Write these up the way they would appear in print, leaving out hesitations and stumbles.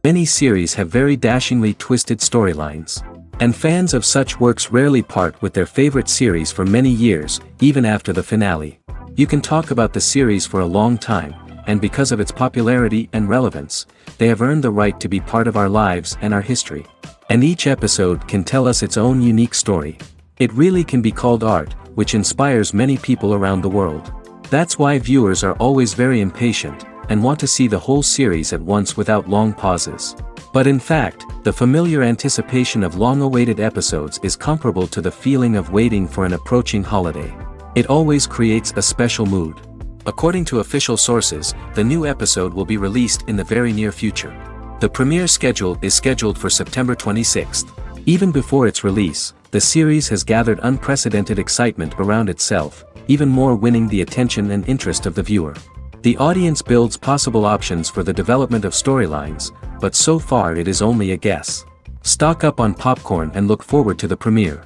Many series have very dashingly twisted storylines. And fans of such works rarely part with their favorite series for many years, even after the finale. You can talk about the series for a long time, and because of its popularity and relevance, they have earned the right to be part of our lives and our history. And each episode can tell us its own unique story. It really can be called art, which inspires many people around the world. That's why viewers are always very impatient, and want to see the whole series at once without long pauses. But in fact, the familiar anticipation of long-awaited episodes is comparable to the feeling of waiting for an approaching holiday. It always creates a special mood. According to official sources, the new episode will be released in the very near future. The premiere schedule is scheduled for September 26th. Even before its release, the series has gathered unprecedented excitement around itself, even more winning the attention and interest of the viewer. The audience builds possible options for the development of storylines, but so far it is only a guess. Stock up on popcorn and look forward to the premiere.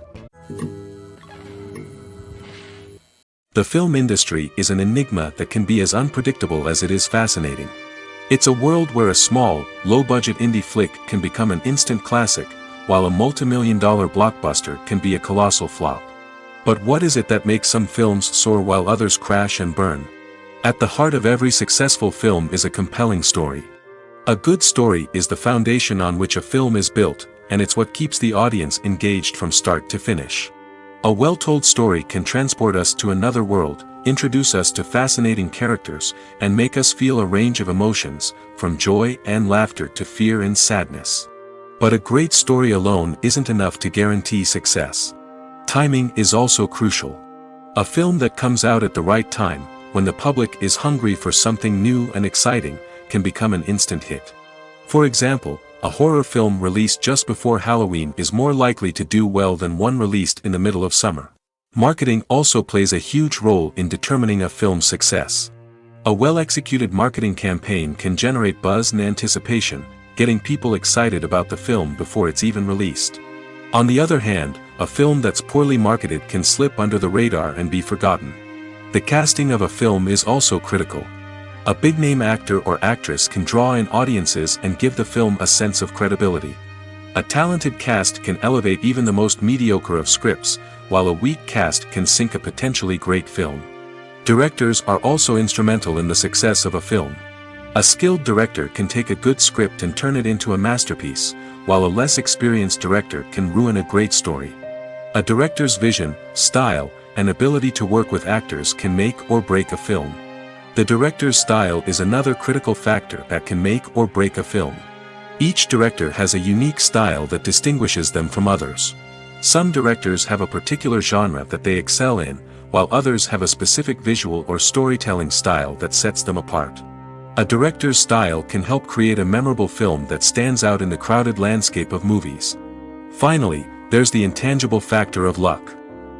The film industry is an enigma that can be as unpredictable as it is fascinating. It's a world where a small, low-budget indie flick can become an instant classic, while a multi-million-dollar blockbuster can be a colossal flop. But what is it that makes some films soar while others crash and burn? At the heart of every successful film is a compelling story. A good story is the foundation on which a film is built, and it's what keeps the audience engaged from start to finish. A well-told story can transport us to another world, introduce us to fascinating characters, and make us feel a range of emotions, from joy and laughter to fear and sadness. But a great story alone isn't enough to guarantee success. Timing is also crucial. A film that comes out at the right time, when the public is hungry for something new and exciting, can become an instant hit. For example, a horror film released just before Halloween is more likely to do well than one released in the middle of summer. Marketing also plays a huge role in determining a film's success. A well-executed marketing campaign can generate buzz and anticipation, getting people excited about the film before it's even released. On the other hand, a film that's poorly marketed can slip under the radar and be forgotten. The casting of a film is also critical. A big-name actor or actress can draw in audiences and give the film a sense of credibility. A talented cast can elevate even the most mediocre of scripts, while a weak cast can sink a potentially great film. Directors are also instrumental in the success of a film. A skilled director can take a good script and turn it into a masterpiece, while a less experienced director can ruin a great story. A director's vision, style, and ability to work with actors can make or break a film. The director's style is another critical factor that can make or break a film. Each director has a unique style that distinguishes them from others. Some directors have a particular genre that they excel in, while others have a specific visual or storytelling style that sets them apart. A director's style can help create a memorable film that stands out in the crowded landscape of movies. Finally, there's the intangible factor of luck.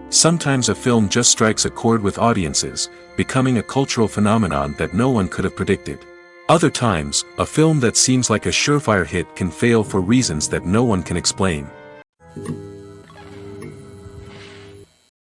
Sometimes a film just strikes a chord with audiences, becoming a cultural phenomenon that no one could have predicted. Other times, a film that seems like a surefire hit can fail for reasons that no one can explain.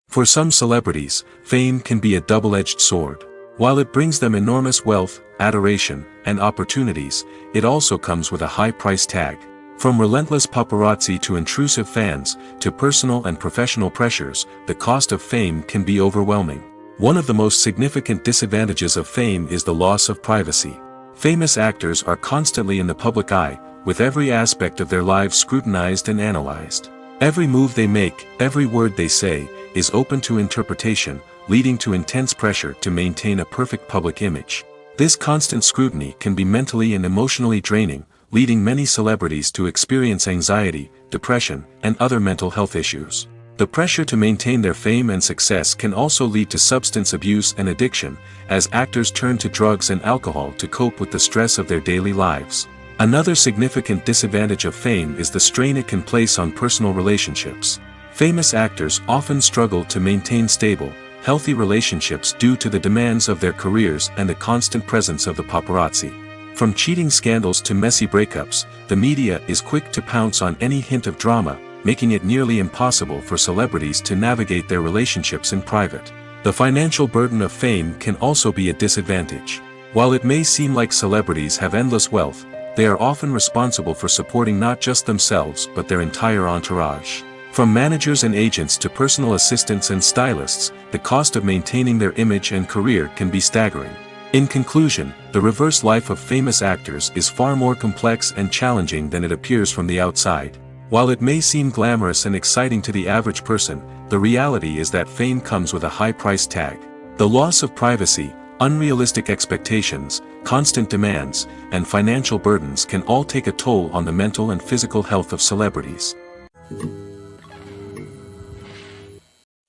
For some celebrities, fame can be a double-edged sword. While it brings them enormous wealth, adoration, and opportunities, it also comes with a high price tag. From relentless paparazzi to intrusive fans, to personal and professional pressures, the cost of fame can be overwhelming. One of the most significant disadvantages of fame is the loss of privacy. Famous actors are constantly in the public eye, with every aspect of their lives scrutinized and analyzed. Every move they make, every word they say, is open to interpretation, leading to intense pressure to maintain a perfect public image. This constant scrutiny can be mentally and emotionally draining, leading many celebrities to experience anxiety, depression, and other mental health issues. The pressure to maintain their fame and success can also lead to substance abuse and addiction, as actors turn to drugs and alcohol to cope with the stress of their daily lives. Another significant disadvantage of fame is the strain it can place on personal relationships. Famous actors often struggle to maintain stable, healthy relationships due to the demands of their careers and the constant presence of the paparazzi. From cheating scandals to messy breakups, the media is quick to pounce on any hint of drama, making it nearly impossible for celebrities to navigate their relationships in private. The financial burden of fame can also be a disadvantage. While it may seem like celebrities have endless wealth, they are often responsible for supporting not just themselves but their entire entourage. From managers and agents to personal assistants and stylists, the cost of maintaining their image and career can be staggering. In conclusion, the reverse life of famous actors is far more complex and challenging than it appears from the outside. While it may seem glamorous and exciting to the average person, the reality is that fame comes with a high price tag. The loss of privacy, unrealistic expectations, constant demands, and financial burdens can all take a toll on the mental and physical health of celebrities.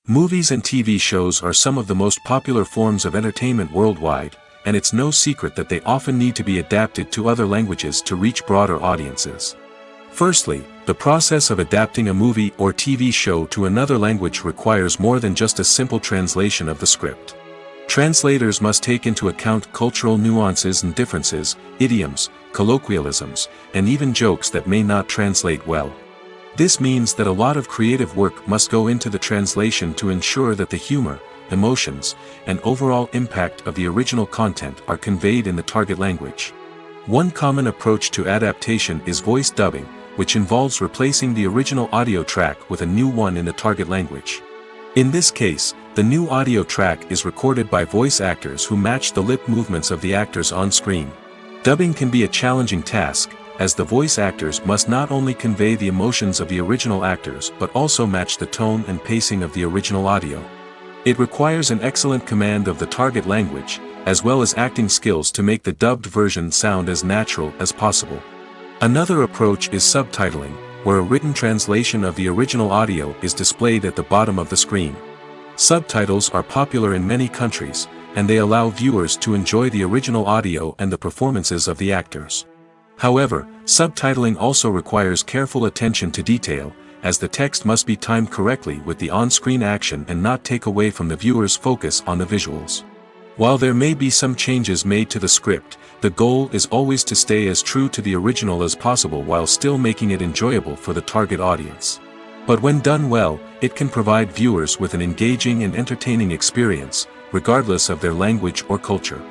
Movies and TV shows are some of the most popular forms of entertainment worldwide, and it's no secret that they often need to be adapted to other languages to reach broader audiences. Firstly, the process of adapting a movie or TV show to another language requires more than just a simple translation of the script. Translators must take into account cultural nuances and differences, idioms, colloquialisms, and even jokes that may not translate well. This means that a lot of creative work must go into the translation to ensure that the humor, emotions, and overall impact of the original content are conveyed in the target language. One common approach to adaptation is voice dubbing, which involves replacing the original audio track with a new one in the target language. In this case, the new audio track is recorded by voice actors who match the lip movements of the actors on screen. Dubbing can be a challenging task, as the voice actors must not only convey the emotions of the original actors but also match the tone and pacing of the original audio. It requires an excellent command of the target language, as well as acting skills to make the dubbed version sound as natural as possible. Another approach is subtitling, where a written translation of the original audio is displayed at the bottom of the screen. Subtitles are popular in many countries, and they allow viewers to enjoy the original audio and the performances of the actors. However, subtitling also requires careful attention to detail, as the text must be timed correctly with the on-screen action and not take away from the viewer's focus on the visuals. While there may be some changes made to the script, the goal is always to stay as true to the original as possible while still making it enjoyable for the target audience. But when done well, it can provide viewers with an engaging and entertaining experience, regardless of their language or culture.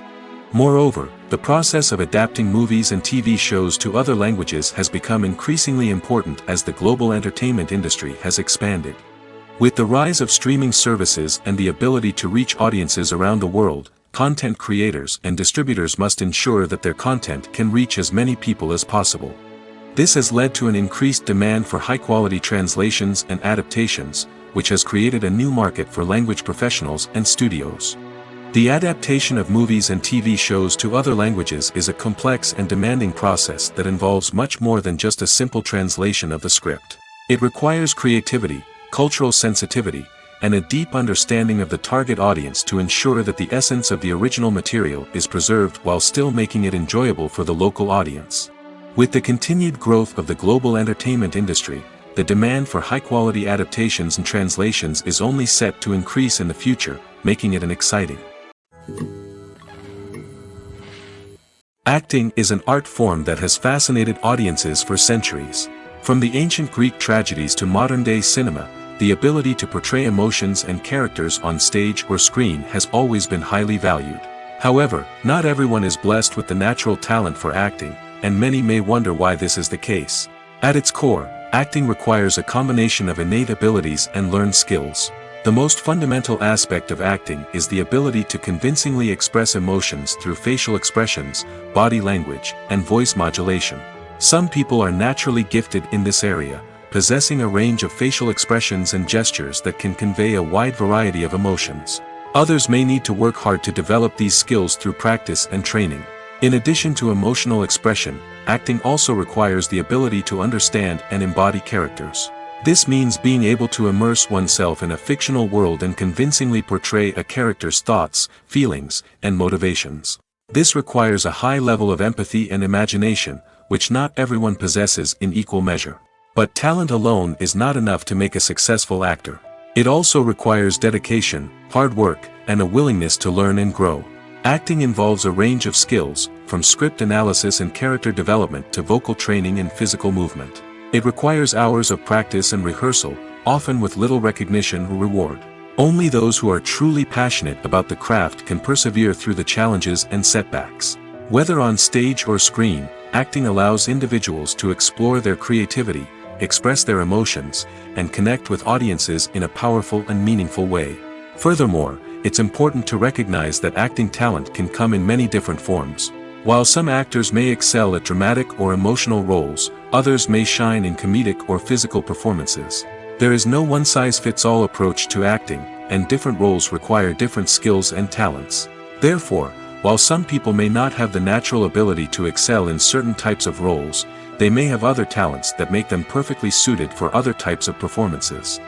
Moreover, the process of adapting movies and TV shows to other languages has become increasingly important as the global entertainment industry has expanded. With the rise of streaming services and the ability to reach audiences around the world, content creators and distributors must ensure that their content can reach as many people as possible. This has led to an increased demand for high-quality translations and adaptations, which has created a new market for language professionals and studios. The adaptation of movies and TV shows to other languages is a complex and demanding process that involves much more than just a simple translation of the script. It requires creativity, cultural sensitivity, and a deep understanding of the target audience to ensure that the essence of the original material is preserved while still making it enjoyable for the local audience. With the continued growth of the global entertainment industry, the demand for high-quality adaptations and translations is only set to increase in the future, making it an exciting. Acting is an art form that has fascinated audiences for centuries. From the ancient Greek tragedies to modern-day cinema, the ability to portray emotions and characters on stage or screen has always been highly valued. However, not everyone is blessed with the natural talent for acting, and many may wonder why this is the case. At its core, acting requires a combination of innate abilities and learned skills. The most fundamental aspect of acting is the ability to convincingly express emotions through facial expressions, body language, and voice modulation. Some people are naturally gifted in this area, possessing a range of facial expressions and gestures that can convey a wide variety of emotions. Others may need to work hard to develop these skills through practice and training. In addition to emotional expression, acting also requires the ability to understand and embody characters. This means being able to immerse oneself in a fictional world and convincingly portray a character's thoughts, feelings, and motivations. This requires a high level of empathy and imagination, which not everyone possesses in equal measure. But talent alone is not enough to make a successful actor. It also requires dedication, hard work, and a willingness to learn and grow. Acting involves a range of skills, from script analysis and character development to vocal training and physical movement. It requires hours of practice and rehearsal, often with little recognition or reward. Only those who are truly passionate about the craft can persevere through the challenges and setbacks. Whether on stage or screen, acting allows individuals to explore their creativity, express their emotions, and connect with audiences in a powerful and meaningful way. Furthermore, it's important to recognize that acting talent can come in many different forms. While some actors may excel at dramatic or emotional roles, others may shine in comedic or physical performances. There is no one-size-fits-all approach to acting, and different roles require different skills and talents. Therefore, while some people may not have the natural ability to excel in certain types of roles, they may have other talents that make them perfectly suited for other types of performances.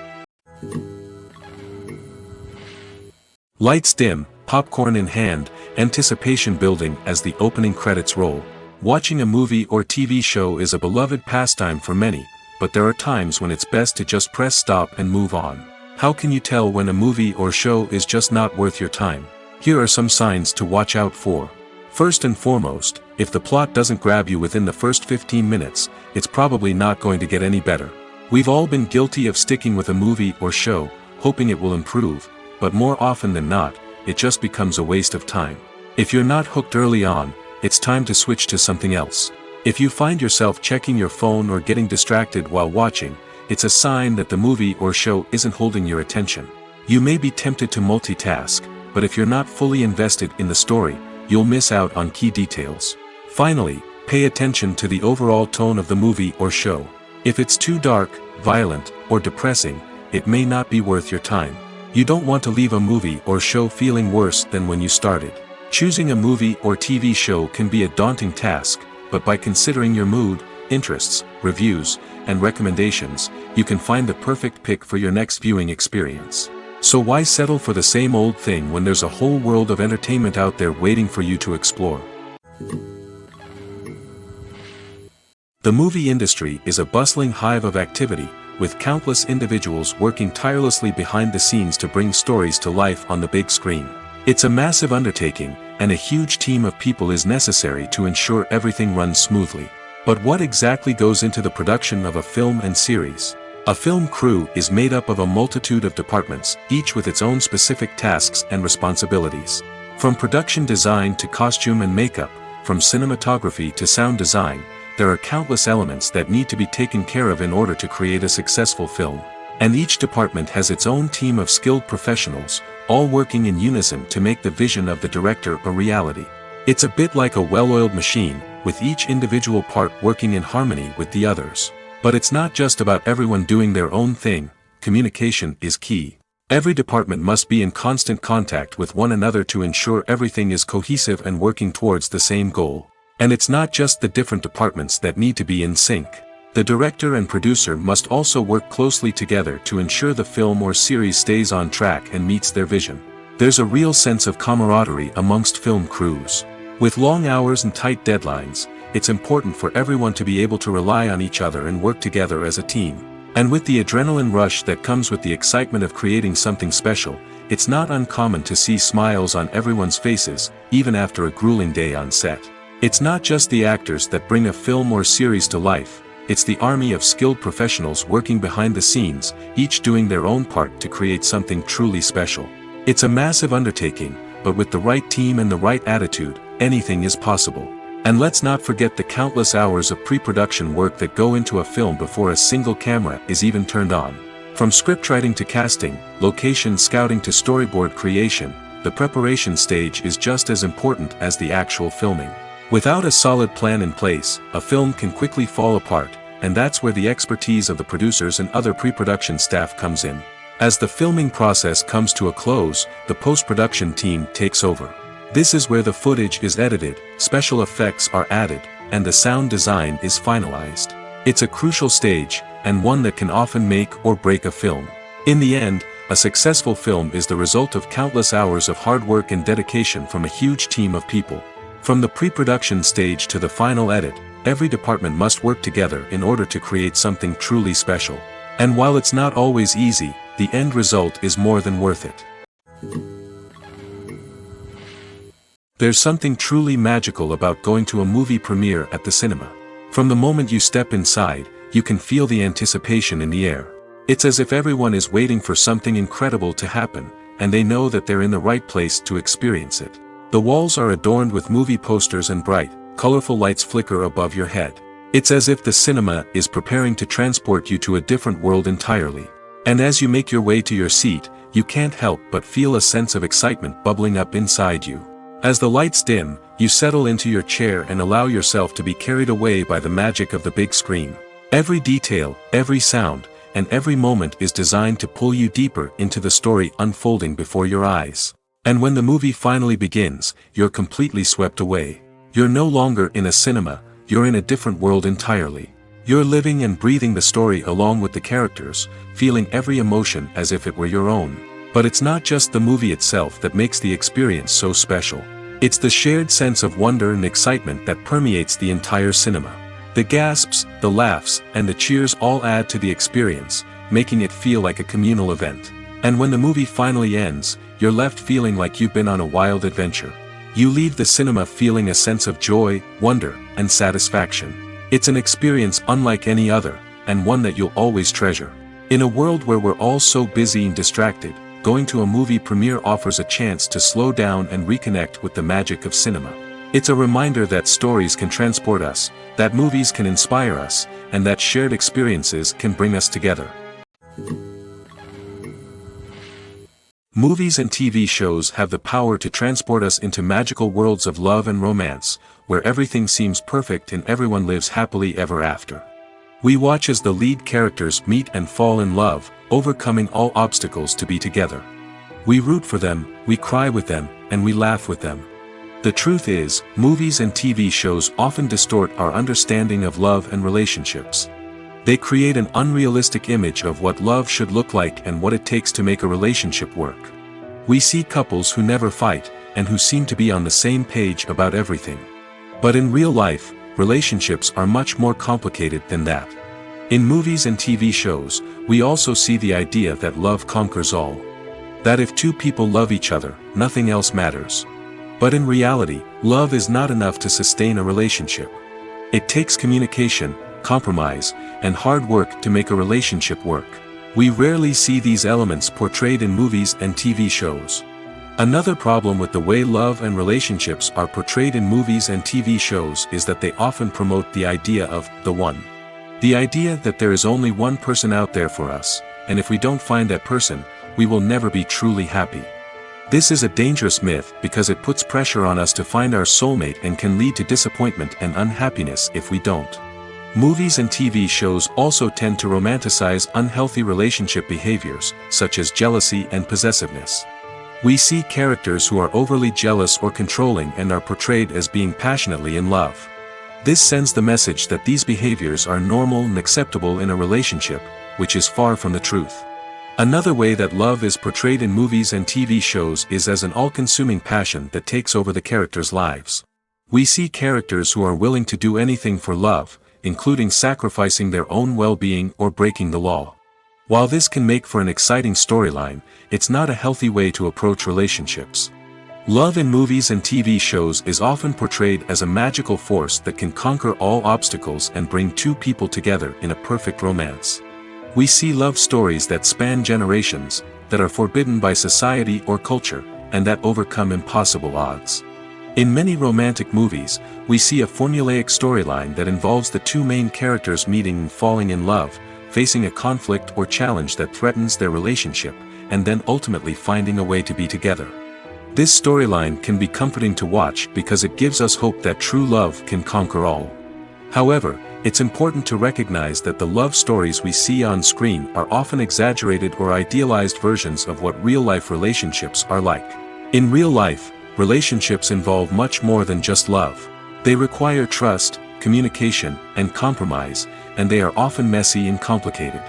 Lights dim, popcorn in hand, anticipation building as the opening credits roll. Watching a movie or TV show is a beloved pastime for many, but there are times when it's best to just press stop and move on. How can you tell when a movie or show is just not worth your time? Here are some signs to watch out for. First and foremost, if the plot doesn't grab you within the first 15 minutes, it's probably not going to get any better. We've all been guilty of sticking with a movie or show, hoping it will improve, but more often than not, it just becomes a waste of time. If you're not hooked early on, it's time to switch to something else. If you find yourself checking your phone or getting distracted while watching, it's a sign that the movie or show isn't holding your attention. You may be tempted to multitask, but if you're not fully invested in the story, you'll miss out on key details. Finally, pay attention to the overall tone of the movie or show. If it's too dark, violent, or depressing, it may not be worth your time. You don't want to leave a movie or show feeling worse than when you started. Choosing a movie or TV show can be a daunting task, but by considering your mood, interests, reviews, and recommendations, you can find the perfect pick for your next viewing experience. So why settle for the same old thing when there's a whole world of entertainment out there waiting for you to explore? The movie industry is a bustling hive of activity, with countless individuals working tirelessly behind the scenes to bring stories to life on the big screen. It's a massive undertaking, and a huge team of people is necessary to ensure everything runs smoothly. But what exactly goes into the production of a film and series? A film crew is made up of a multitude of departments, each with its own specific tasks and responsibilities. From production design to costume and makeup, from cinematography to sound design, there are countless elements that need to be taken care of in order to create a successful film. And each department has its own team of skilled professionals, all working in unison to make the vision of the director a reality. It's a bit like a well-oiled machine, with each individual part working in harmony with the others. But it's not just about everyone doing their own thing. Communication is key. Every department must be in constant contact with one another to ensure everything is cohesive and working towards the same goal. And it's not just the different departments that need to be in sync. The director and producer must also work closely together to ensure the film or series stays on track and meets their vision. There's a real sense of camaraderie amongst film crews. With long hours and tight deadlines, it's important for everyone to be able to rely on each other and work together as a team. And with the adrenaline rush that comes with the excitement of creating something special, it's not uncommon to see smiles on everyone's faces, even after a grueling day on set. It's not just the actors that bring a film or series to life, it's the army of skilled professionals working behind the scenes, each doing their own part to create something truly special. It's a massive undertaking, but with the right team and the right attitude, anything is possible. And let's not forget the countless hours of pre-production work that go into a film before a single camera is even turned on. From scriptwriting to casting, location scouting to storyboard creation, the preparation stage is just as important as the actual filming. Without a solid plan in place, a film can quickly fall apart, and that's where the expertise of the producers and other pre-production staff comes in. As the filming process comes to a close, the post-production team takes over. This is where the footage is edited, special effects are added, and the sound design is finalized. It's a crucial stage, and one that can often make or break a film. In the end, a successful film is the result of countless hours of hard work and dedication from a huge team of people. From the pre-production stage to the final edit, every department must work together in order to create something truly special. And while it's not always easy, the end result is more than worth it. There's something truly magical about going to a movie premiere at the cinema. From the moment you step inside, you can feel the anticipation in the air. It's as if everyone is waiting for something incredible to happen, and they know that they're in the right place to experience it. The walls are adorned with movie posters and bright, colorful lights flicker above your head. It's as if the cinema is preparing to transport you to a different world entirely. And as you make your way to your seat, you can't help but feel a sense of excitement bubbling up inside you. As the lights dim, you settle into your chair and allow yourself to be carried away by the magic of the big screen. Every detail, every sound, and every moment is designed to pull you deeper into the story unfolding before your eyes. And when the movie finally begins, you're completely swept away. You're no longer in a cinema, you're in a different world entirely. You're living and breathing the story along with the characters, feeling every emotion as if it were your own. But it's not just the movie itself that makes the experience so special. It's the shared sense of wonder and excitement that permeates the entire cinema. The gasps, the laughs, and the cheers all add to the experience, making it feel like a communal event. And when the movie finally ends, you're left feeling like you've been on a wild adventure. You leave the cinema feeling a sense of joy, wonder, and satisfaction. It's an experience unlike any other, and one that you'll always treasure. In a world where we're all so busy and distracted, going to a movie premiere offers a chance to slow down and reconnect with the magic of cinema. It's a reminder that stories can transport us, that movies can inspire us, and that shared experiences can bring us together. Movies and TV shows have the power to transport us into magical worlds of love and romance, where everything seems perfect and everyone lives happily ever after. We watch as the lead characters meet and fall in love, overcoming all obstacles to be together. We root for them, we cry with them, and we laugh with them. The truth is, movies and TV shows often distort our understanding of love and relationships. They create an unrealistic image of what love should look like and what it takes to make a relationship work. We see couples who never fight, and who seem to be on the same page about everything. But in real life, relationships are much more complicated than that. In movies and TV shows, we also see the idea that love conquers all. That if two people love each other, nothing else matters. But in reality, love is not enough to sustain a relationship. It takes communication, compromise, and hard work to make a relationship work. We rarely see these elements portrayed in movies and TV shows. Another problem with the way love and relationships are portrayed in movies and TV shows is that they often promote the idea of the one. The idea that there is only one person out there for us, and if we don't find that person, we will never be truly happy. This is a dangerous myth because it puts pressure on us to find our soulmate and can lead to disappointment and unhappiness if we don't. Movies and TV shows also tend to romanticize unhealthy relationship behaviors, such as jealousy and possessiveness. We see characters who are overly jealous or controlling and are portrayed as being passionately in love. This sends the message that these behaviors are normal and acceptable in a relationship, which is far from the truth. Another way that love is portrayed in movies and TV shows is as an all-consuming passion that takes over the characters' lives. We see characters who are willing to do anything for love, including sacrificing their own well-being or breaking the law. While this can make for an exciting storyline, it's not a healthy way to approach relationships. Love in movies and TV shows is often portrayed as a magical force that can conquer all obstacles and bring two people together in a perfect romance. We see love stories that span generations, that are forbidden by society or culture, and that overcome impossible odds. In many romantic movies, we see a formulaic storyline that involves the two main characters meeting and falling in love, facing a conflict or challenge that threatens their relationship, and then ultimately finding a way to be together. This storyline can be comforting to watch because it gives us hope that true love can conquer all. However, it's important to recognize that the love stories we see on screen are often exaggerated or idealized versions of what real-life relationships are like. In real life, relationships involve much more than just love. They require trust, communication, and compromise, and they are often messy and complicated.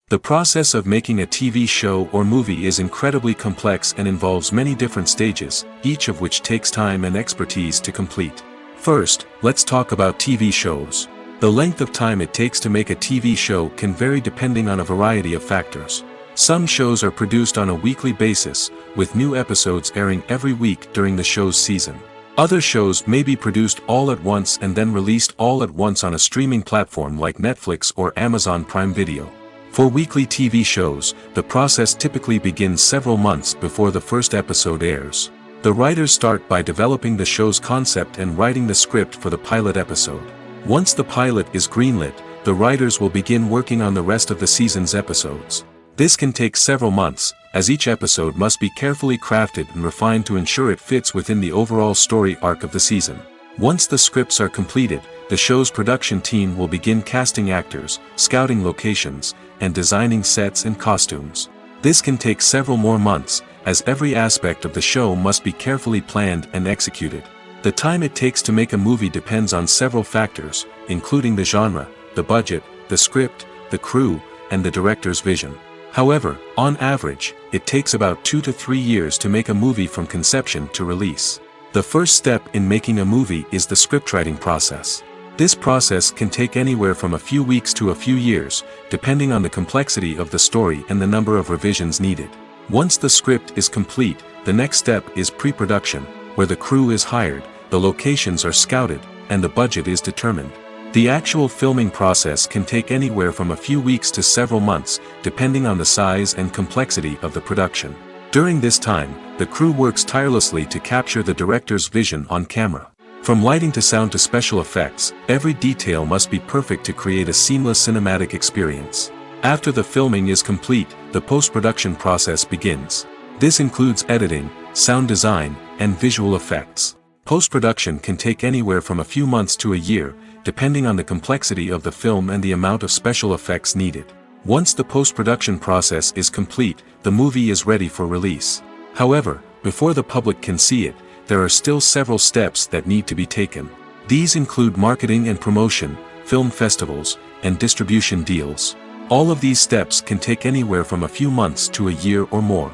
The process of making a TV show or movie is incredibly complex and involves many different stages, each of which takes time and expertise to complete. First, let's talk about TV shows. The length of time it takes to make a TV show can vary depending on a variety of factors. Some shows are produced on a weekly basis, with new episodes airing every week during the show's season. Other shows may be produced all at once and then released all at once on a streaming platform like Netflix or Amazon Prime Video. For weekly TV shows, the process typically begins several months before the first episode airs. The writers start by developing the show's concept and writing the script for the pilot episode. Once the pilot is greenlit, the writers will begin working on the rest of the season's episodes. This can take several months, as each episode must be carefully crafted and refined to ensure it fits within the overall story arc of the season. Once the scripts are completed, the show's production team will begin casting actors, scouting locations, and designing sets and costumes. This can take several more months, as every aspect of the show must be carefully planned and executed. The time it takes to make a movie depends on several factors, including the genre, the budget, the script, the crew, and the director's vision. However, on average, it takes about 2 to 3 years to make a movie from conception to release. The first step in making a movie is the scriptwriting process. This process can take anywhere from a few weeks to a few years, depending on the complexity of the story and the number of revisions needed. Once the script is complete, the next step is pre-production, where the crew is hired, the locations are scouted, and the budget is determined. The actual filming process can take anywhere from a few weeks to several months, depending on the size and complexity of the production. During this time, the crew works tirelessly to capture the director's vision on camera. From lighting to sound to special effects, every detail must be perfect to create a seamless cinematic experience. After the filming is complete, the post-production process begins. This includes editing, sound design, and visual effects. Post-production can take anywhere from a few months to a year, depending on the complexity of the film and the amount of special effects needed. Once the post-production process is complete, the movie is ready for release. However, before the public can see it, there are still several steps that need to be taken. These include marketing and promotion, film festivals, and distribution deals. All of these steps can take anywhere from a few months to a year or more.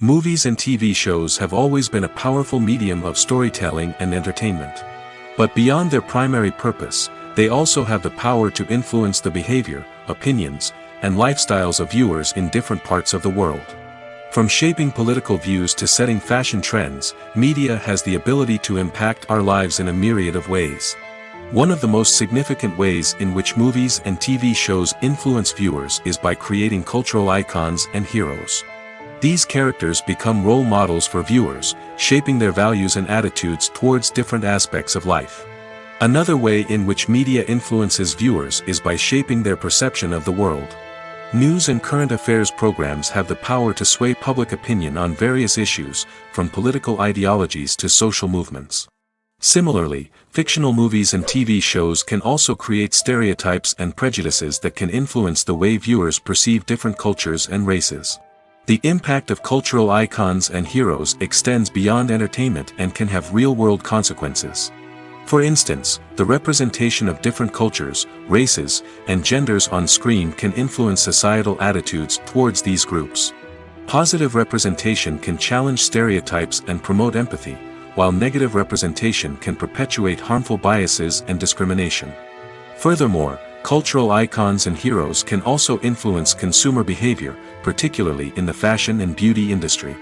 Movies and TV shows have always been a powerful medium of storytelling and entertainment. But beyond their primary purpose, they also have the power to influence the behavior, opinions, and lifestyles of viewers in different parts of the world. From shaping political views to setting fashion trends, media has the ability to impact our lives in a myriad of ways. One of the most significant ways in which movies and TV shows influence viewers is by creating cultural icons and heroes. These characters become role models for viewers, shaping their values and attitudes towards different aspects of life. Another way in which media influences viewers is by shaping their perception of the world. News and current affairs programs have the power to sway public opinion on various issues, from political ideologies to social movements. Similarly, fictional movies and TV shows can also create stereotypes and prejudices that can influence the way viewers perceive different cultures and races. The impact of cultural icons and heroes extends beyond entertainment and can have real-world consequences. For instance, the representation of different cultures, races, and genders on screen can influence societal attitudes towards these groups. Positive representation can challenge stereotypes and promote empathy, while negative representation can perpetuate harmful biases and discrimination. Furthermore, cultural icons and heroes can also influence consumer behavior, particularly in the fashion and beauty industry.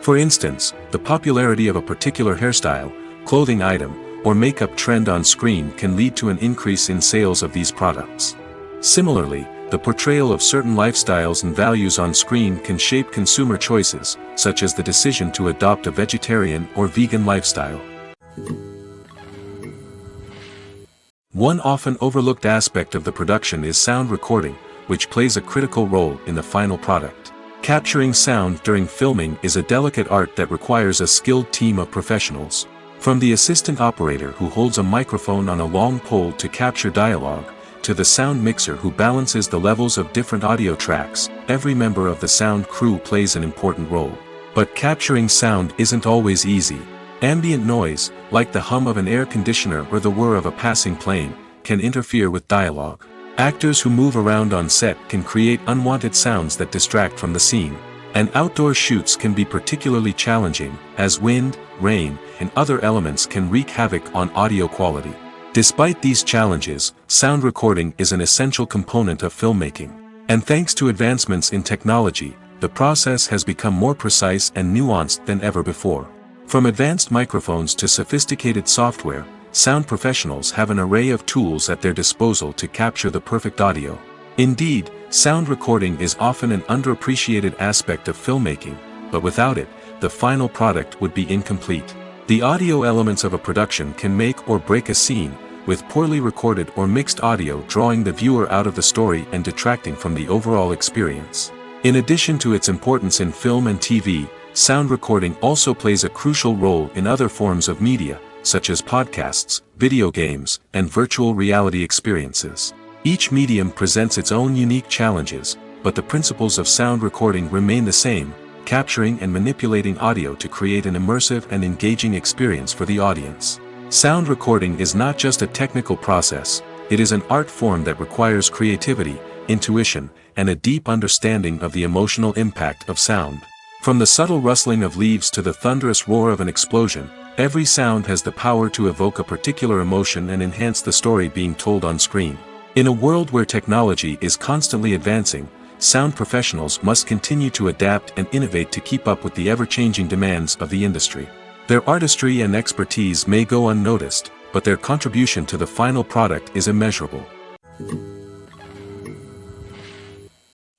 For instance, the popularity of a particular hairstyle, clothing item, or makeup trend on screen can lead to an increase in sales of these products. Similarly, the portrayal of certain lifestyles and values on screen can shape consumer choices, such as the decision to adopt a vegetarian or vegan lifestyle. One often overlooked aspect of the production is sound recording, which plays a critical role in the final product. Capturing sound during filming is a delicate art that requires a skilled team of professionals. From the assistant operator who holds a microphone on a long pole to capture dialogue, to the sound mixer who balances the levels of different audio tracks, every member of the sound crew plays an important role. But capturing sound isn't always easy. Ambient noise, like the hum of an air conditioner or the whir of a passing plane, can interfere with dialogue. Actors who move around on set can create unwanted sounds that distract from the scene. And outdoor shoots can be particularly challenging, as wind, rain, and other elements can wreak havoc on audio quality. Despite these challenges, sound recording is an essential component of filmmaking. And thanks to advancements in technology, the process has become more precise and nuanced than ever before. From advanced microphones to sophisticated software, sound professionals have an array of tools at their disposal to capture the perfect audio. Indeed, sound recording is often an underappreciated aspect of filmmaking, but without it, the final product would be incomplete. The audio elements of a production can make or break a scene, with poorly recorded or mixed audio drawing the viewer out of the story and detracting from the overall experience. In addition to its importance in film and TV, sound recording also plays a crucial role in other forms of media, such as podcasts, video games, and virtual reality experiences. Each medium presents its own unique challenges, but the principles of sound recording remain the same, capturing and manipulating audio to create an immersive and engaging experience for the audience. Sound recording is not just a technical process, it is an art form that requires creativity, intuition, and a deep understanding of the emotional impact of sound. From the subtle rustling of leaves to the thunderous roar of an explosion, every sound has the power to evoke a particular emotion and enhance the story being told on screen. In a world where technology is constantly advancing, sound professionals must continue to adapt and innovate to keep up with the ever-changing demands of the industry. Their artistry and expertise may go unnoticed, but their contribution to the final product is immeasurable.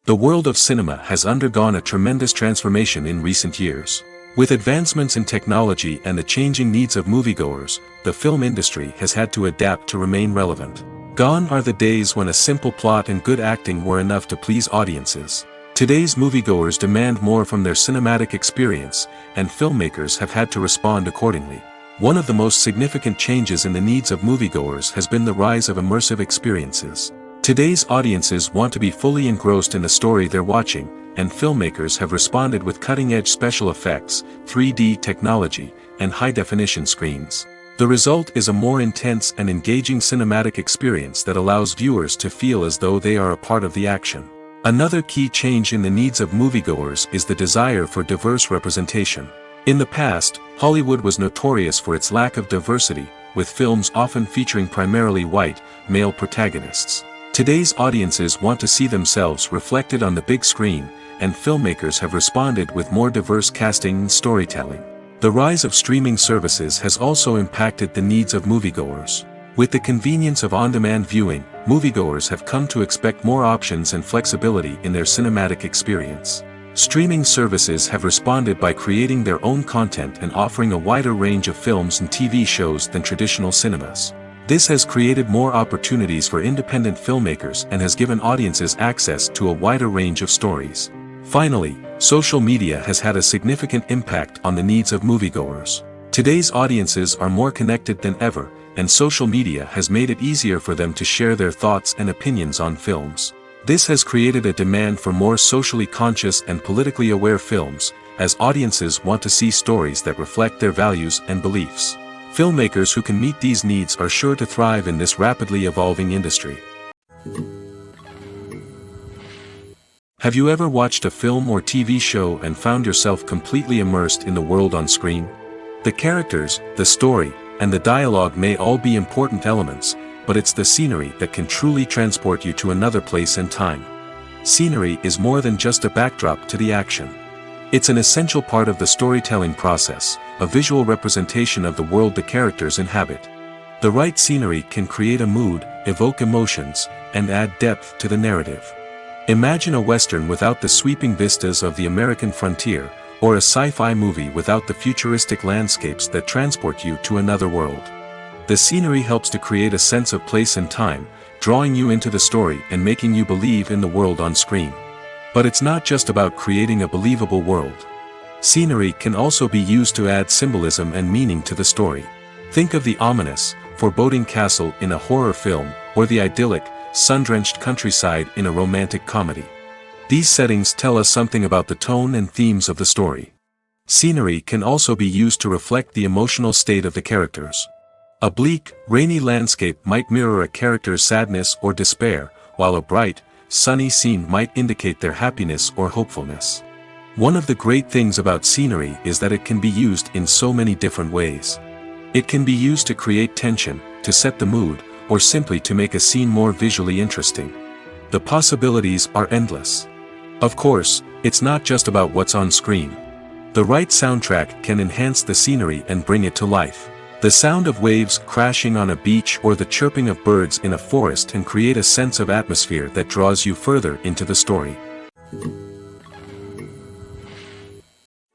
The world of cinema has undergone a tremendous transformation in recent years. With advancements in technology and the changing needs of moviegoers, the film industry has had to adapt to remain relevant. Gone are the days when a simple plot and good acting were enough to please audiences. Today's moviegoers demand more from their cinematic experience, and filmmakers have had to respond accordingly. One of the most significant changes in the needs of moviegoers has been the rise of immersive experiences. Today's audiences want to be fully engrossed in the story they're watching, and filmmakers have responded with cutting-edge special effects, 3D technology, and high-definition screens. The result is a more intense and engaging cinematic experience that allows viewers to feel as though they are a part of the action. Another key change in the needs of moviegoers is the desire for diverse representation. In the past, Hollywood was notorious for its lack of diversity, with films often featuring primarily white, male protagonists. Today's audiences want to see themselves reflected on the big screen, and filmmakers have responded with more diverse casting and storytelling. The rise of streaming services has also impacted the needs of moviegoers. With the convenience of on-demand viewing, moviegoers have come to expect more options and flexibility in their cinematic experience. Streaming services have responded by creating their own content and offering a wider range of films and TV shows than traditional cinemas. This has created more opportunities for independent filmmakers and has given audiences access to a wider range of stories. Finally, social media has had a significant impact on the needs of moviegoers. Today's audiences are more connected than ever, and social media has made it easier for them to share their thoughts and opinions on films. This has created a demand for more socially conscious and politically aware films, as audiences want to see stories that reflect their values and beliefs. Filmmakers who can meet these needs are sure to thrive in this rapidly evolving industry. Have you ever watched a film or TV show and found yourself completely immersed in the world on screen? The characters, the story, and the dialogue may all be important elements, but it's the scenery that can truly transport you to another place and time. Scenery is more than just a backdrop to the action. It's an essential part of the storytelling process, a visual representation of the world the characters inhabit. The right scenery can create a mood, evoke emotions, and add depth to the narrative. Imagine a Western without the sweeping vistas of the American frontier, or a sci-fi movie without the futuristic landscapes that transport you to another world. The scenery helps to create a sense of place and time, drawing you into the story and making you believe in the world on screen. But it's not just about creating a believable world. Scenery can also be used to add symbolism and meaning to the story. Think of the ominous, foreboding castle in a horror film, or the idyllic, sun-drenched countryside in a romantic comedy. These settings tell us something about the tone and themes of the story. Scenery can also be used to reflect the emotional state of the characters. A bleak, rainy landscape might mirror a character's sadness or despair, while a bright, sunny scene might indicate their happiness or hopefulness. One of the great things about scenery is that it can be used in so many different ways. It can be used to create tension, to set the mood, or simply to make a scene more visually interesting. The possibilities are endless. Of course, It's not just about what's on screen. The right soundtrack can enhance the scenery and bring it to life. The sound of waves crashing on a beach or the chirping of birds in a forest can create a sense of atmosphere that draws you further into the story.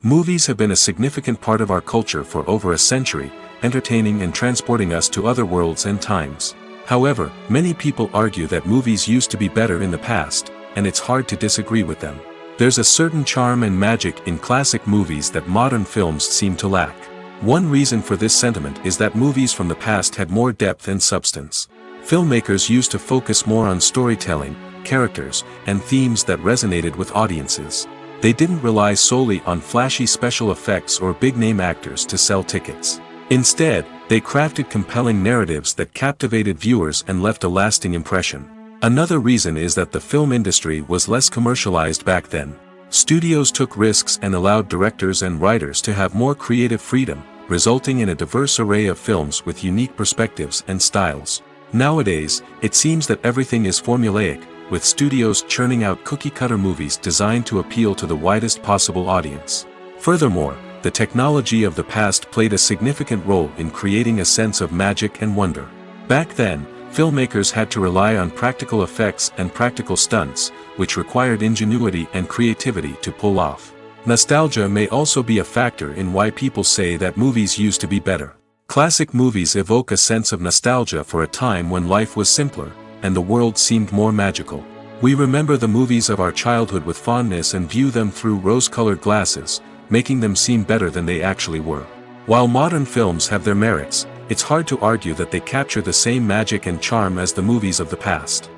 Movies have been a significant part of our culture for over a century, entertaining and transporting us to other worlds and times. However, many people argue that movies used to be better in the past, and it's hard to disagree with them. There's a certain charm and magic in classic movies that modern films seem to lack. One reason for this sentiment is that movies from the past had more depth and substance. Filmmakers used to focus more on storytelling, characters, and themes that resonated with audiences. They didn't rely solely on flashy special effects or big-name actors to sell tickets. Instead, they crafted compelling narratives that captivated viewers and left a lasting impression. Another reason is that the film industry was less commercialized back then. Studios took risks and allowed directors and writers to have more creative freedom, resulting in a diverse array of films with unique perspectives and styles. Nowadays, it seems that everything is formulaic, with studios churning out cookie-cutter movies designed to appeal to the widest possible audience. Furthermore, the technology of the past played a significant role in creating a sense of magic and wonder. Back then, filmmakers had to rely on practical effects and practical stunts, which required ingenuity and creativity to pull off. Nostalgia may also be a factor in why people say that movies used to be better. Classic movies evoke a sense of nostalgia for a time when life was simpler, and the world seemed more magical. We remember the movies of our childhood with fondness and view them through rose-colored glasses, making them seem better than they actually were. While modern films have their merits, it's hard to argue that they capture the same magic and charm as the movies of the past.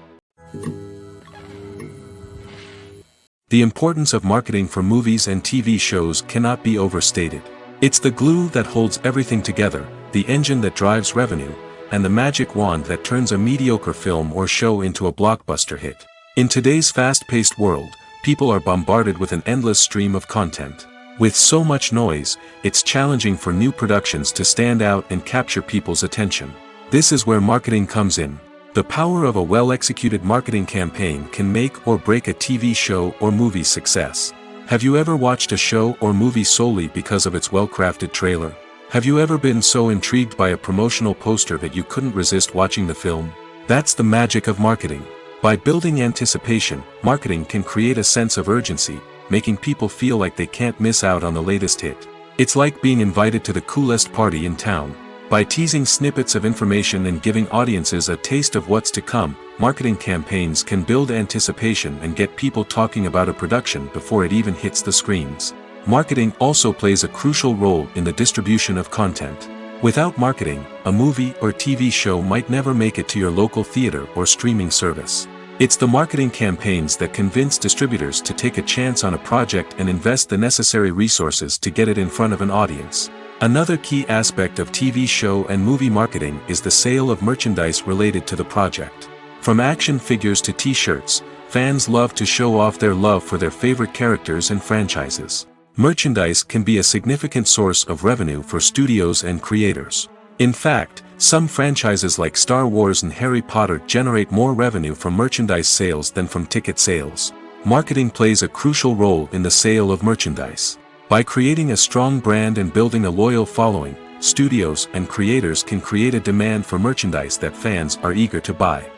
The importance of marketing for movies and TV shows cannot be overstated. It's the glue that holds everything together, the engine that drives revenue, and the magic wand that turns a mediocre film or show into a blockbuster hit. In today's fast-paced world, people are bombarded with an endless stream of content. With so much noise, it's challenging for new productions to stand out and capture people's attention. This is where marketing comes in. The power of a well-executed marketing campaign can make or break a TV show or movie's success. Have you ever watched a show or movie solely because of its well-crafted trailer? Have you ever been so intrigued by a promotional poster that you couldn't resist watching the film? That's the magic of marketing. By building anticipation, marketing can create a sense of urgency, making people feel like they can't miss out on the latest hit. It's like being invited to the coolest party in town. By teasing snippets of information and giving audiences a taste of what's to come, marketing campaigns can build anticipation and get people talking about a production before it even hits the screens. Marketing also plays a crucial role in the distribution of content. Without marketing, a movie or TV show might never make it to your local theater or streaming service. It's the marketing campaigns that convince distributors to take a chance on a project and invest the necessary resources to get it in front of an audience. Another key aspect of TV show and movie marketing is the sale of merchandise related to the project. From action figures to t-shirts, fans love to show off their love for their favorite characters and franchises. Merchandise can be a significant source of revenue for studios and creators. In fact, some franchises like Star Wars and Harry Potter generate more revenue from merchandise sales than from ticket sales. Marketing plays a crucial role in the sale of merchandise. By creating a strong brand and building a loyal following, studios and creators can create a demand for merchandise that fans are eager to buy.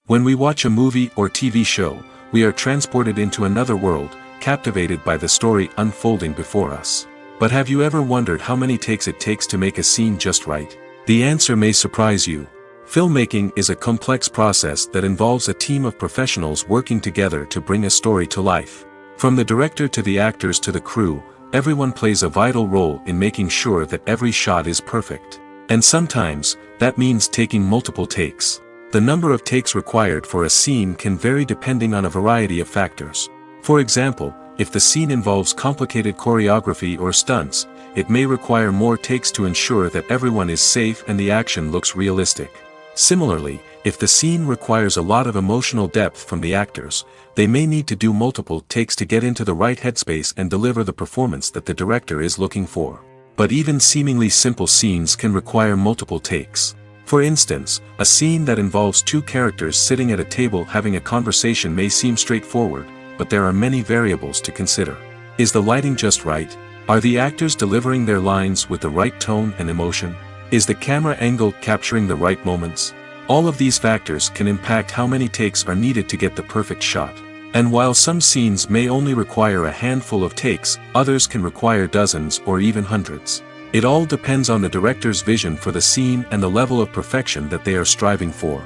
When we watch a movie or TV show, we are transported into another world, captivated by the story unfolding before us. But have you ever wondered how many takes it takes to make a scene just right? The answer may surprise you. Filmmaking is a complex process that involves a team of professionals working together to bring a story to life. From the director to the actors to the crew, everyone plays a vital role in making sure that every shot is perfect. And sometimes, that means taking multiple takes. The number of takes required for a scene can vary depending on a variety of factors. For example, if the scene involves complicated choreography or stunts, it may require more takes to ensure that everyone is safe and the action looks realistic. Similarly, if the scene requires a lot of emotional depth from the actors, they may need to do multiple takes to get into the right headspace and deliver the performance that the director is looking for. But even seemingly simple scenes can require multiple takes. For instance, a scene that involves two characters sitting at a table having a conversation may seem straightforward, but there are many variables to consider. Is the lighting just right? Are the actors delivering their lines with the right tone and emotion? Is the camera angle capturing the right moments? All of these factors can impact how many takes are needed to get the perfect shot. And while some scenes may only require a handful of takes, others can require dozens or even hundreds. It all depends on the director's vision for the scene and the level of perfection that they are striving for.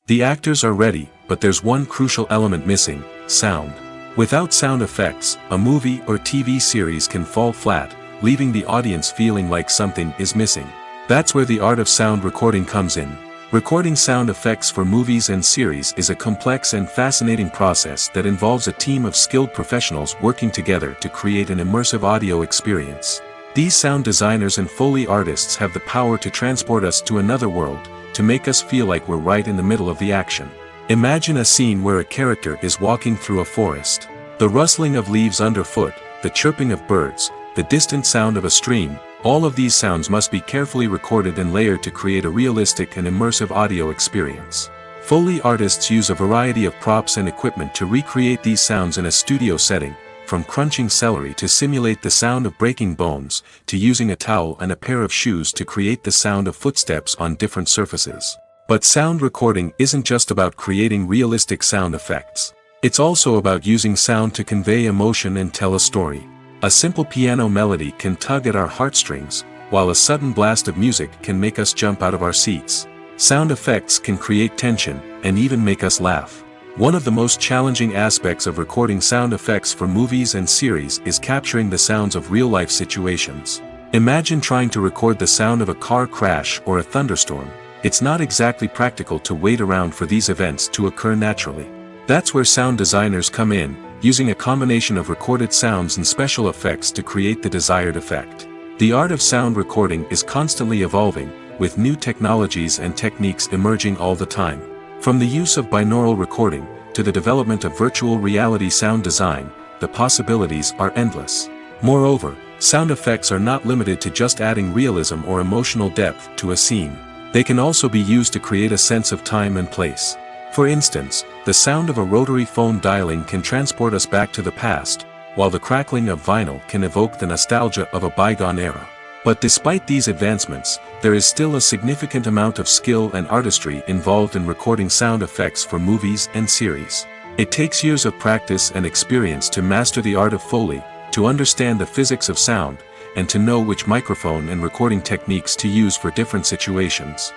The actors are ready, but there's one crucial element missing: sound. Without sound effects, a movie or TV series can fall flat, leaving the audience feeling like something is missing. That's where the art of sound recording comes in. Recording sound effects for movies and series is a complex and fascinating process that involves a team of skilled professionals working together to create an immersive audio experience. These sound designers and Foley artists have the power to transport us to another world, to make us feel like we're right in the middle of the action. Imagine a scene where a character is walking through a forest. The rustling of leaves underfoot, the chirping of birds, the distant sound of a stream, all of these sounds must be carefully recorded and layered to create a realistic and immersive audio experience. Foley artists use a variety of props and equipment to recreate these sounds in a studio setting, from crunching celery to simulate the sound of breaking bones, to using a towel and a pair of shoes to create the sound of footsteps on different surfaces. But sound recording isn't just about creating realistic sound effects. It's also about using sound to convey emotion and tell a story. A simple piano melody can tug at our heartstrings, while a sudden blast of music can make us jump out of our seats. Sound effects can create tension, and even make us laugh. One of the most challenging aspects of recording sound effects for movies and series is capturing the sounds of real-life situations. Imagine trying to record the sound of a car crash or a thunderstorm. It's not exactly practical to wait around for these events to occur naturally. That's where sound designers come in, using a combination of recorded sounds and special effects to create the desired effect. The art of sound recording is constantly evolving, with new technologies and techniques emerging all the time. From the use of binaural recording, to the development of virtual reality sound design, the possibilities are endless. Moreover, sound effects are not limited to just adding realism or emotional depth to a scene. They can also be used to create a sense of time and place. For instance, the sound of a rotary phone dialing can transport us back to the past, while the crackling of vinyl can evoke the nostalgia of a bygone era. But despite these advancements, there is still a significant amount of skill and artistry involved in recording sound effects for movies and series. It takes years of practice and experience to master the art of Foley, to understand the physics of sound, and to know which microphone and recording techniques to use for different situations.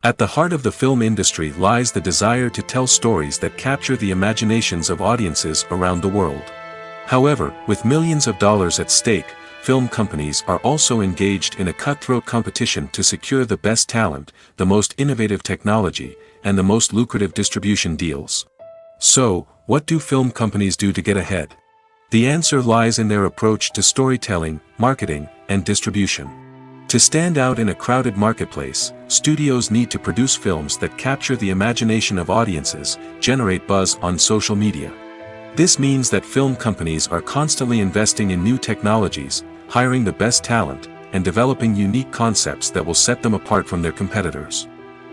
At the heart of the film industry lies the desire to tell stories that capture the imaginations of audiences around the world. However, with millions of dollars at stake, film companies are also engaged in a cutthroat competition to secure the best talent, the most innovative technology, and the most lucrative distribution deals. So, what do film companies do to get ahead? The answer lies in their approach to storytelling, marketing, and distribution. To stand out in a crowded marketplace, studios need to produce films that capture the imagination of audiences, generate buzz on social media. This means that film companies are constantly investing in new technologies, hiring the best talent, and developing unique concepts that will set them apart from their competitors.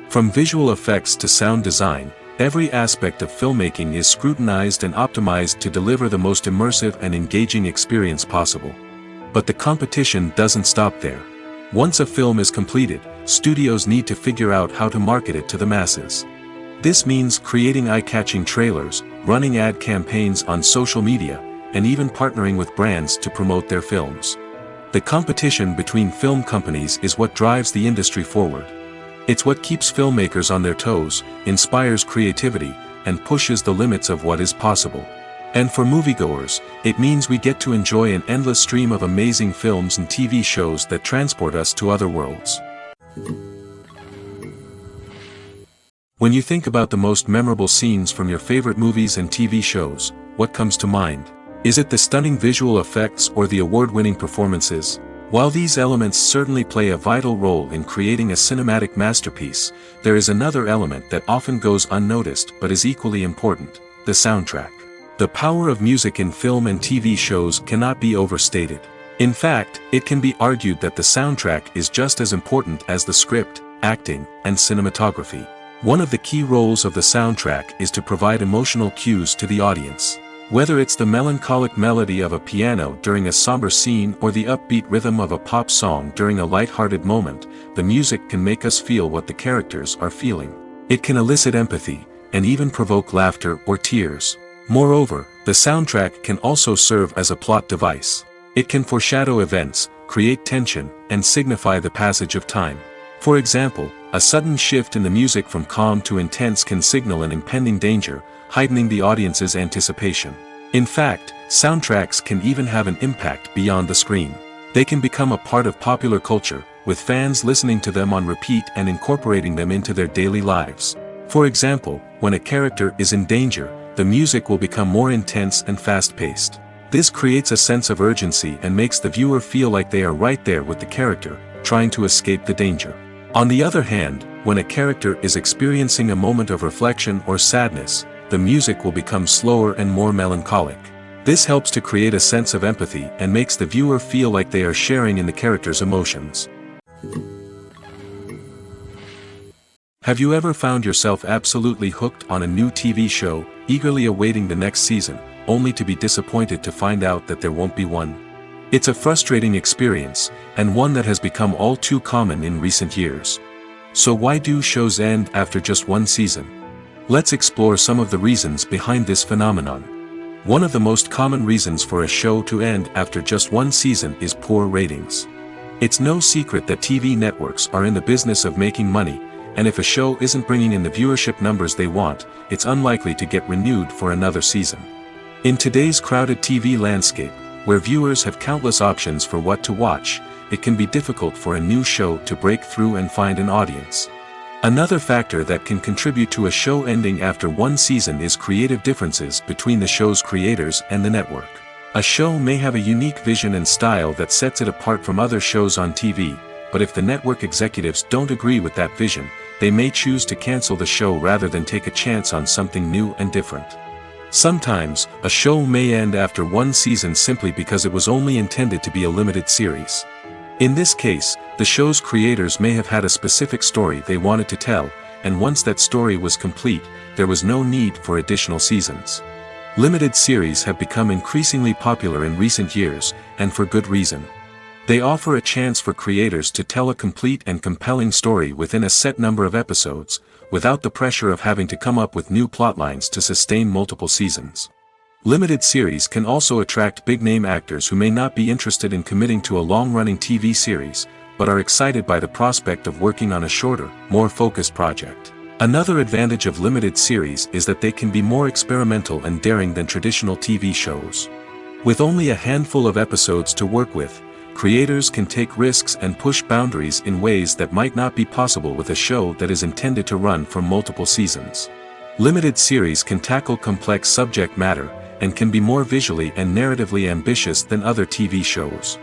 From visual effects to sound design, every aspect of filmmaking is scrutinized and optimized to deliver the most immersive and engaging experience possible. But the competition doesn't stop there. Once a film is completed, studios need to figure out how to market it to the masses. This means creating eye-catching trailers, running ad campaigns on social media, and even partnering with brands to promote their films. The competition between film companies is what drives the industry forward. It's what keeps filmmakers on their toes, inspires creativity, and pushes the limits of what is possible. And for moviegoers, it means we get to enjoy an endless stream of amazing films and TV shows that transport us to other worlds. When you think about the most memorable scenes from your favorite movies and TV shows, what comes to mind? Is it the stunning visual effects or the award-winning performances? While these elements certainly play a vital role in creating a cinematic masterpiece, there is another element that often goes unnoticed but is equally important: the soundtrack. The power of music in film and TV shows cannot be overstated. In fact, it can be argued that the soundtrack is just as important as the script, acting, and cinematography. One of the key roles of the soundtrack is to provide emotional cues to the audience. Whether it's the melancholic melody of a piano during a somber scene or the upbeat rhythm of a pop song during a light-hearted moment, the music can make us feel what the characters are feeling. It can elicit empathy, and even provoke laughter or tears. Moreover, the soundtrack can also serve as a plot device. It can foreshadow events, create tension, and signify the passage of time. For example, a sudden shift in the music from calm to intense can signal an impending danger, heightening the audience's anticipation. In fact, soundtracks can even have an impact beyond the screen. They can become a part of popular culture, with fans listening to them on repeat and incorporating them into their daily lives. For example, when a character is in danger, the music will become more intense and fast-paced. This creates a sense of urgency and makes the viewer feel like they are right there with the character, trying to escape the danger. On the other hand, when a character is experiencing a moment of reflection or sadness, the music will become slower and more melancholic. This helps to create a sense of empathy and makes the viewer feel like they are sharing in the character's emotions. Have you ever found yourself absolutely hooked on a new TV show, eagerly awaiting the next season, only to be disappointed to find out that there won't be one? It's a frustrating experience, and one that has become all too common in recent years. So why do shows end after just one season? Let's explore some of the reasons behind this phenomenon. One of the most common reasons for a show to end after just one season is poor ratings. It's no secret that TV networks are in the business of making money, and if a show isn't bringing in the viewership numbers they want, it's unlikely to get renewed for another season. In today's crowded TV landscape, where viewers have countless options for what to watch, it can be difficult for a new show to break through and find an audience. Another factor that can contribute to a show ending after one season is creative differences between the show's creators and the network. A show may have a unique vision and style that sets it apart from other shows on TV, but if the network executives don't agree with that vision, they may choose to cancel the show rather than take a chance on something new and different. Sometimes, a show may end after one season simply because it was only intended to be a limited series. In this case, the show's creators may have had a specific story they wanted to tell, and once that story was complete, there was no need for additional seasons. Limited series have become increasingly popular in recent years, and for good reason. They offer a chance for creators to tell a complete and compelling story within a set number of episodes, without the pressure of having to come up with new plotlines to sustain multiple seasons. Limited series can also attract big-name actors who may not be interested in committing to a long-running TV series, but are excited by the prospect of working on a shorter, more focused project. Another advantage of limited series is that they can be more experimental and daring than traditional TV shows. With only a handful of episodes to work with, creators can take risks and push boundaries in ways that might not be possible with a show that is intended to run for multiple seasons. Limited series can tackle complex subject matter, and can be more visually and narratively ambitious than other TV shows.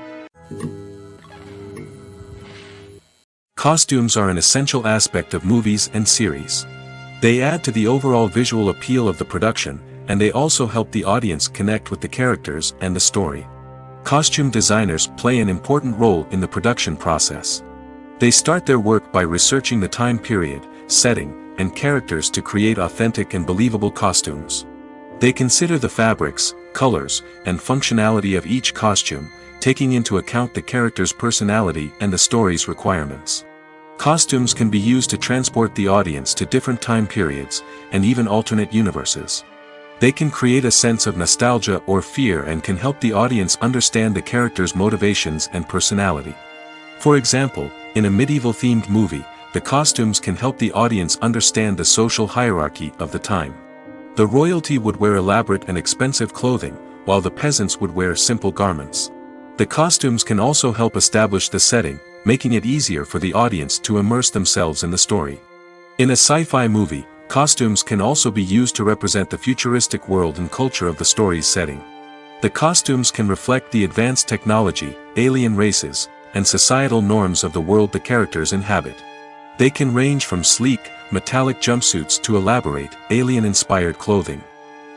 Costumes are an essential aspect of movies and series. They add to the overall visual appeal of the production, and they also help the audience connect with the characters and the story. Costume designers play an important role in the production process. They start their work by researching the time period, setting, and characters to create authentic and believable costumes. They consider the fabrics, colors, and functionality of each costume, taking into account the character's personality and the story's requirements. Costumes can be used to transport the audience to different time periods, and even alternate universes. They can create a sense of nostalgia or fear and can help the audience understand the character's motivations and personality. For example, in a medieval-themed movie, the costumes can help the audience understand the social hierarchy of the time. The royalty would wear elaborate and expensive clothing, while the peasants would wear simple garments. The costumes can also help establish the setting, making it easier for the audience to immerse themselves in the story. In a sci-fi movie, costumes can also be used to represent the futuristic world and culture of the story's setting. The costumes can reflect the advanced technology, alien races, and societal norms of the world the characters inhabit. They can range from sleek, metallic jumpsuits to elaborate, alien-inspired clothing.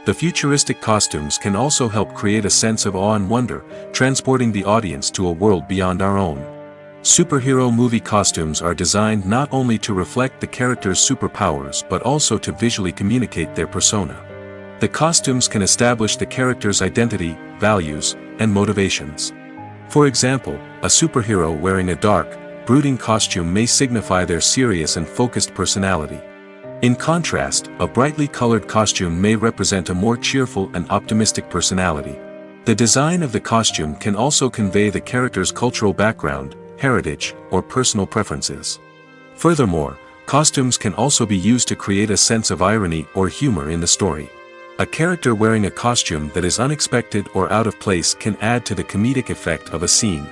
The futuristic costumes can also help create a sense of awe and wonder, transporting the audience to a world beyond our own. Superhero movie costumes are designed not only to reflect the character's superpowers but also to visually communicate their persona. The costumes can establish the character's identity, values, and motivations. For example, a superhero wearing a dark, brooding costume may signify their serious and focused personality. In contrast, a brightly colored costume may represent a more cheerful and optimistic personality. The design of the costume can also convey the character's cultural background, heritage, or personal preferences. Furthermore, costumes can also be used to create a sense of irony or humor in the story. A character wearing a costume that is unexpected or out of place can add to the comedic effect of a scene.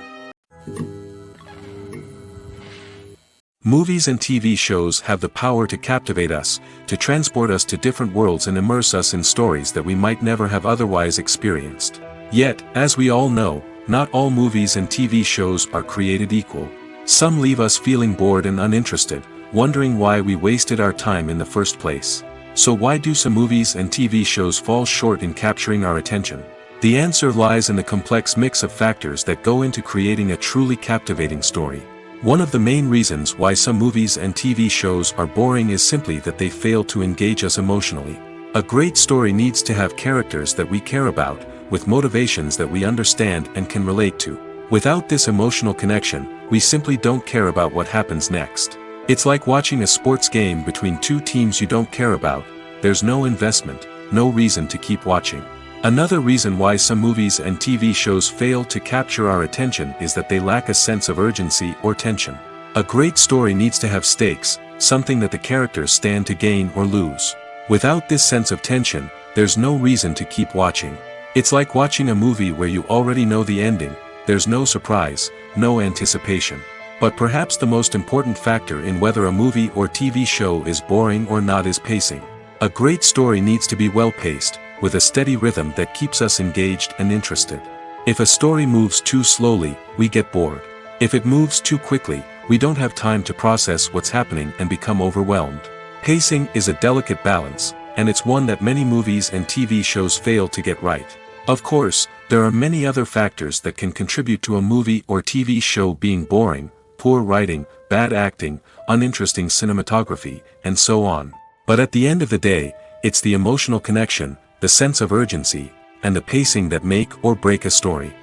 Movies and TV shows have the power to captivate us, to transport us to different worlds and immerse us in stories that we might never have otherwise experienced. Yet, as we all know, not all movies and TV shows are created equal. Some leave us feeling bored and uninterested, wondering why we wasted our time in the first place. So why do some movies and TV shows fall short in capturing our attention? The answer lies in the complex mix of factors that go into creating a truly captivating story. One of the main reasons why some movies and TV shows are boring is simply that they fail to engage us emotionally. A great story needs to have characters that we care about, with motivations that we understand and can relate to. Without this emotional connection, we simply don't care about what happens next. It's like watching a sports game between two teams you don't care about. There's no investment, no reason to keep watching. Another reason why some movies and TV shows fail to capture our attention is that they lack a sense of urgency or tension. A great story needs to have stakes, something that the characters stand to gain or lose. Without this sense of tension, there's no reason to keep watching. It's like watching a movie where you already know the ending. There's no surprise, no anticipation. But perhaps the most important factor in whether a movie or TV show is boring or not is pacing. A great story needs to be well-paced, with a steady rhythm that keeps us engaged and interested. If a story moves too slowly, we get bored. If it moves too quickly, we don't have time to process what's happening and become overwhelmed. Pacing is a delicate balance, and it's one that many movies and TV shows fail to get right. Of course, there are many other factors that can contribute to a movie or TV show being boring: poor writing, bad acting, uninteresting cinematography, and so on. But at the end of the day, it's the emotional connection, the sense of urgency, and the pacing that make or break a story.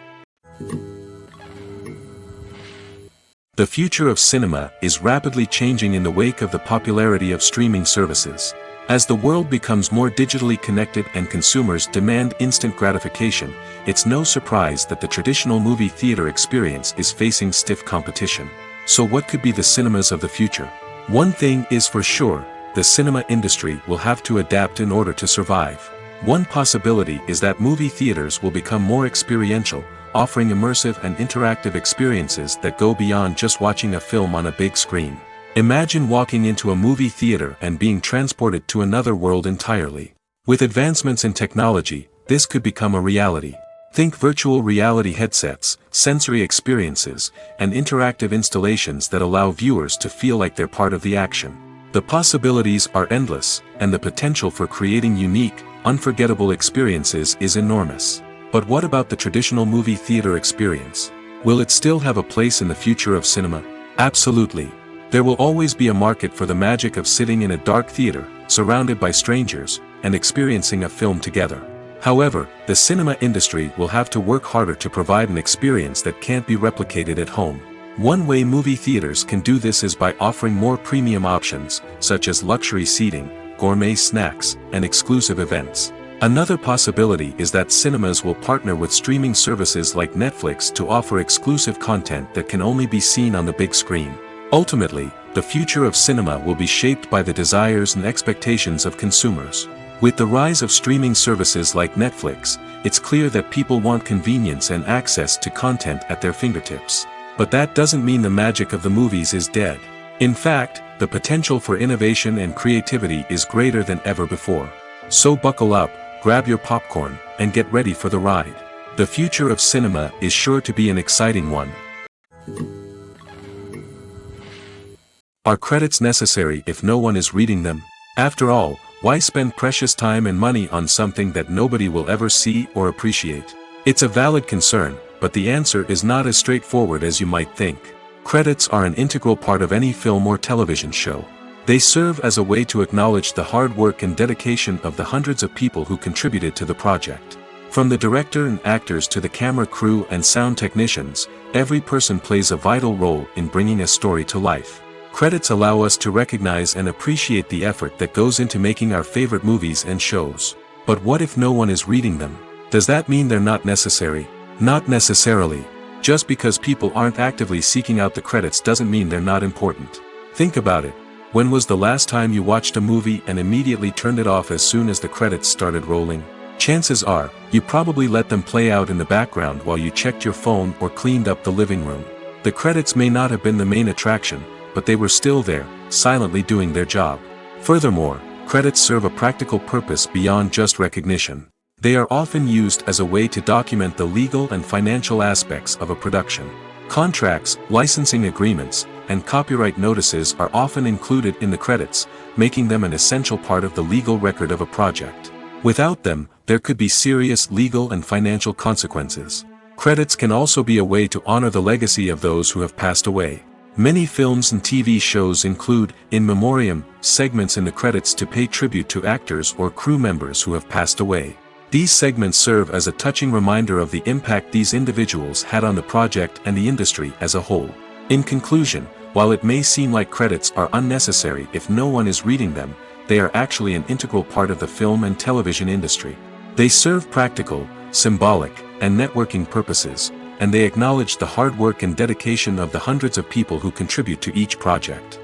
The future of cinema is rapidly changing in the wake of the popularity of streaming services. As the world becomes more digitally connected and consumers demand instant gratification, it's no surprise that the traditional movie theater experience is facing stiff competition. So what could be the cinemas of the future? One thing is for sure, the cinema industry will have to adapt in order to survive. One possibility is that movie theaters will become more experiential, offering immersive and interactive experiences that go beyond just watching a film on a big screen. Imagine walking into a movie theater and being transported to another world entirely. With advancements in technology, this could become a reality. Think virtual reality headsets, sensory experiences, and interactive installations that allow viewers to feel like they're part of the action. The possibilities are endless, and the potential for creating unique, unforgettable experiences is enormous. But what about the traditional movie theater experience? Will it still have a place in the future of cinema? Absolutely. There will always be a market for the magic of sitting in a dark theater, surrounded by strangers, and experiencing a film together. However, the cinema industry will have to work harder to provide an experience that can't be replicated at home. One way movie theaters can do this is by offering more premium options, such as luxury seating, gourmet snacks, and exclusive events. Another possibility is that cinemas will partner with streaming services like Netflix to offer exclusive content that can only be seen on the big screen. Ultimately, the future of cinema will be shaped by the desires and expectations of consumers. With the rise of streaming services like Netflix, it's clear that people want convenience and access to content at their fingertips. But that doesn't mean the magic of the movies is dead. In fact, the potential for innovation and creativity is greater than ever before. So buckle up, grab your popcorn, and get ready for the ride. The future of cinema is sure to be an exciting one. Are credits necessary if no one is reading them? After all, Why spend precious time and money on something that nobody will ever see or appreciate? It's a valid concern, but the answer is not as straightforward as you might think. Credits are an integral part of any film or television show. They serve as a way to acknowledge the hard work and dedication of the hundreds of people who contributed to the project. From the director and actors to the camera crew and sound technicians, every person plays a vital role in bringing a story to life. Credits allow us to recognize and appreciate the effort that goes into making our favorite movies and shows. But what if no one is reading them? Does that mean they're not necessary? Not necessarily. Just because people aren't actively seeking out the credits doesn't mean they're not important. Think about it. When was the last time you watched a movie and immediately turned it off as soon as the credits started rolling? Chances are, you probably let them play out in the background while you checked your phone or cleaned up the living room. The credits may not have been the main attraction, but they were still there, silently doing their job. Furthermore, credits serve a practical purpose beyond just recognition. They are often used as a way to document the legal and financial aspects of a production. Contracts, licensing agreements, and copyright notices are often included in the credits, making them an essential part of the legal record of a project. Without them, there could be serious legal and financial consequences. Credits can also be a way to honor the legacy of those who have passed away. Many films and TV shows include, in memoriam, segments in the credits to pay tribute to actors or crew members who have passed away. These segments serve as a touching reminder of the impact these individuals had on the project and the industry as a whole. In conclusion, while it may seem like credits are unnecessary if no one is reading them, they are actually an integral part of the film and television industry. They serve practical, symbolic, and networking purposes, and they acknowledge the hard work and dedication of the hundreds of people who contribute to each project.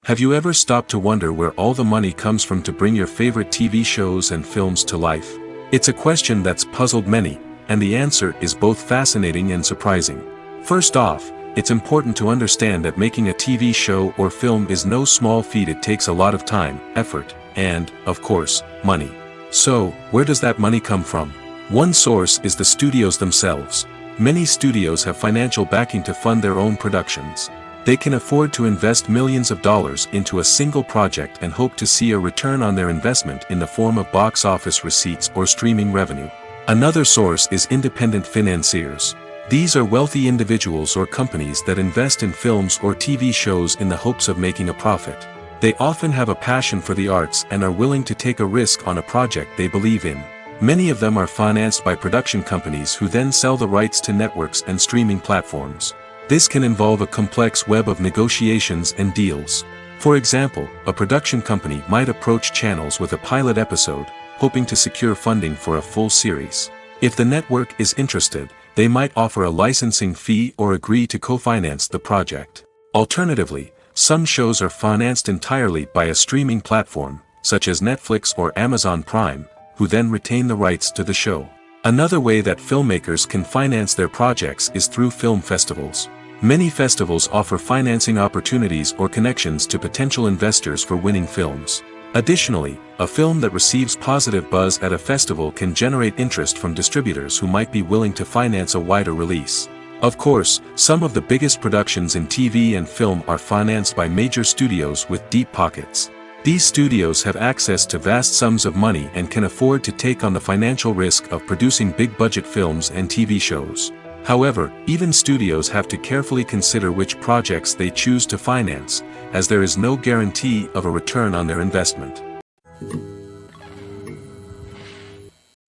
Have you ever stopped to wonder where all the money comes from to bring your favorite TV shows and films to life? It's a question that's puzzled many, and the answer is both fascinating and surprising. First off, it's important to understand that making a TV show or film is no small feat. It takes a lot of time, effort, and, of course, money. So, where does that money come from? One source is the studios themselves. Many studios have financial backing to fund their own productions. They can afford to invest millions of dollars into a single project and hope to see a return on their investment in the form of box office receipts or streaming revenue. Another source is independent financiers. These are wealthy individuals or companies that invest in films or TV shows in the hopes of making a profit. They often have a passion for the arts and are willing to take a risk on a project they believe in. Many of them are financed by production companies who then sell the rights to networks and streaming platforms. This can involve a complex web of negotiations and deals. For example, a production company might approach channels with a pilot episode, hoping to secure funding for a full series. If the network is interested, they might offer a licensing fee or agree to co-finance the project. Alternatively, some shows are financed entirely by a streaming platform, such as Netflix or Amazon Prime, who then retain the rights to the show. Another way that filmmakers can finance their projects is through film festivals. Many festivals offer financing opportunities or connections to potential investors for winning films. Additionally, a film that receives positive buzz at a festival can generate interest from distributors who might be willing to finance a wider release. Of course, some of the biggest productions in TV and film are financed by major studios with deep pockets. These studios have access to vast sums of money and can afford to take on the financial risk of producing big-budget films and TV shows. However, even studios have to carefully consider which projects they choose to finance, as there is no guarantee of a return on their investment.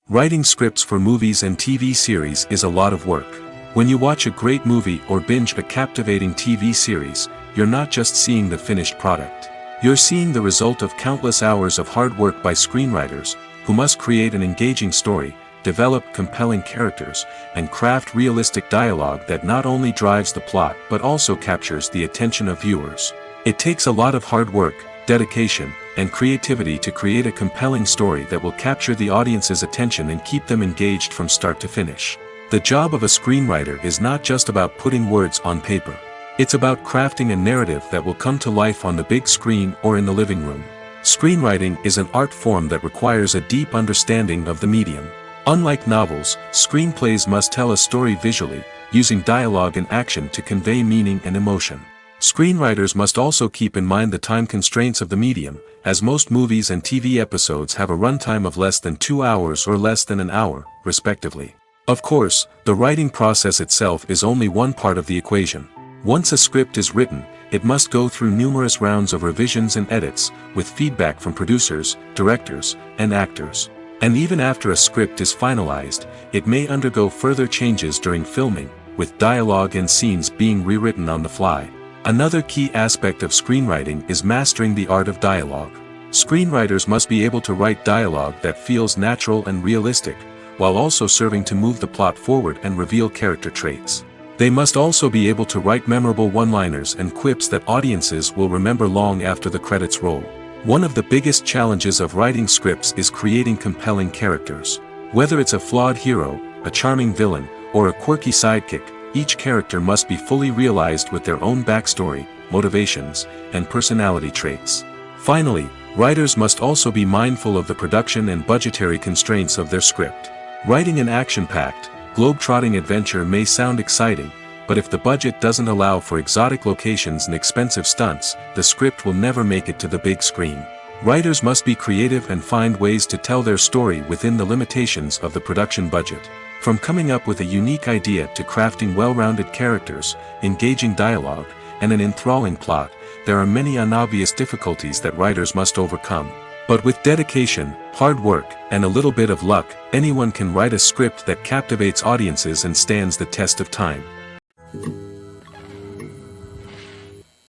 Writing scripts for movies and TV series is a lot of work. When you watch a great movie or binge a captivating TV series, you're not just seeing the finished product. You're seeing the result of countless hours of hard work by screenwriters, who must create an engaging story, develop compelling characters, and craft realistic dialogue that not only drives the plot but also captures the attention of viewers. It takes a lot of hard work, dedication, and creativity to create a compelling story that will capture the audience's attention and keep them engaged from start to finish. The job of a screenwriter is not just about putting words on paper. It's about crafting a narrative that will come to life on the big screen or in the living room. Screenwriting is an art form that requires a deep understanding of the medium. Unlike novels, screenplays must tell a story visually, using dialogue and action to convey meaning and emotion. Screenwriters must also keep in mind the time constraints of the medium, as most movies and TV episodes have a runtime of less than 2 hours or less than an hour, respectively. Of course, the writing process itself is only one part of the equation. Once a script is written, it must go through numerous rounds of revisions and edits, with feedback from producers, directors, and actors. And even after a script is finalized, it may undergo further changes during filming, with dialogue and scenes being rewritten on the fly. Another key aspect of screenwriting is mastering the art of dialogue. Screenwriters must be able to write dialogue that feels natural and realistic, while also serving to move the plot forward and reveal character traits. They must also be able to write memorable one-liners and quips that audiences will remember long after the credits roll. One of the biggest challenges of writing scripts is creating compelling characters. Whether it's a flawed hero, a charming villain, or a quirky sidekick, each character must be fully realized with their own backstory, motivations, and personality traits. Finally, writers must also be mindful of the production and budgetary constraints of their script. Writing an action-packed, globe-trotting adventure may sound exciting, but if the budget doesn't allow for exotic locations and expensive stunts, the script will never make it to the big screen. Writers must be creative and find ways to tell their story within the limitations of the production budget. From coming up with a unique idea to crafting well-rounded characters, engaging dialogue, and an enthralling plot, there are many unobvious difficulties that writers must overcome. But with dedication, hard work, and a little bit of luck, anyone can write a script that captivates audiences and stands the test of time.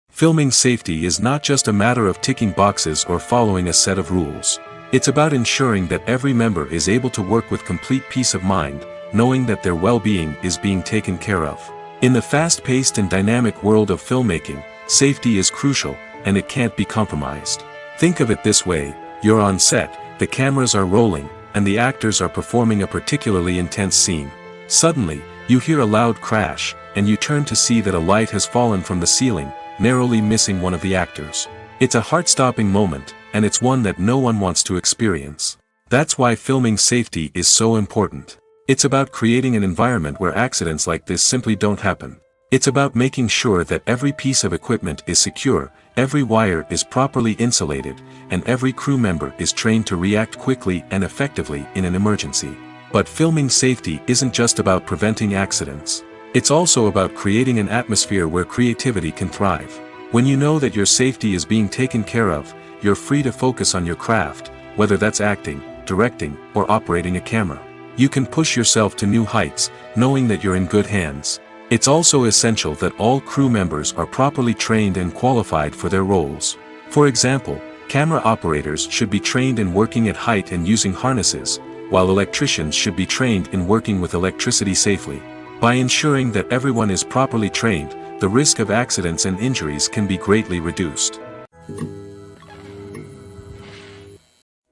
Filming safety is not just a matter of ticking boxes or following a set of rules. It's about ensuring that every member is able to work with complete peace of mind, knowing that their well-being is being taken care of. In the fast-paced and dynamic world of filmmaking, safety is crucial, and it can't be compromised. Think of it this way: you're on set, the cameras are rolling, and the actors are performing a particularly intense scene. Suddenly, you hear a loud crash, and you turn to see that a light has fallen from the ceiling, narrowly missing one of the actors. It's a heart-stopping moment, and it's one that no one wants to experience. That's why filming safety is so important. It's about creating an environment where accidents like this simply don't happen. It's about making sure that every piece of equipment is secure, every wire is properly insulated, and every crew member is trained to react quickly and effectively in an emergency. But filming safety isn't just about preventing accidents. It's also about creating an atmosphere where creativity can thrive. When you know that your safety is being taken care of, you're free to focus on your craft, whether that's acting, directing, or operating a camera. You can push yourself to new heights, knowing that you're in good hands. It's also essential that all crew members are properly trained and qualified for their roles. For example, camera operators should be trained in working at height and using harnesses, while electricians should be trained in working with electricity safely. By ensuring that everyone is properly trained, the risk of accidents and injuries can be greatly reduced.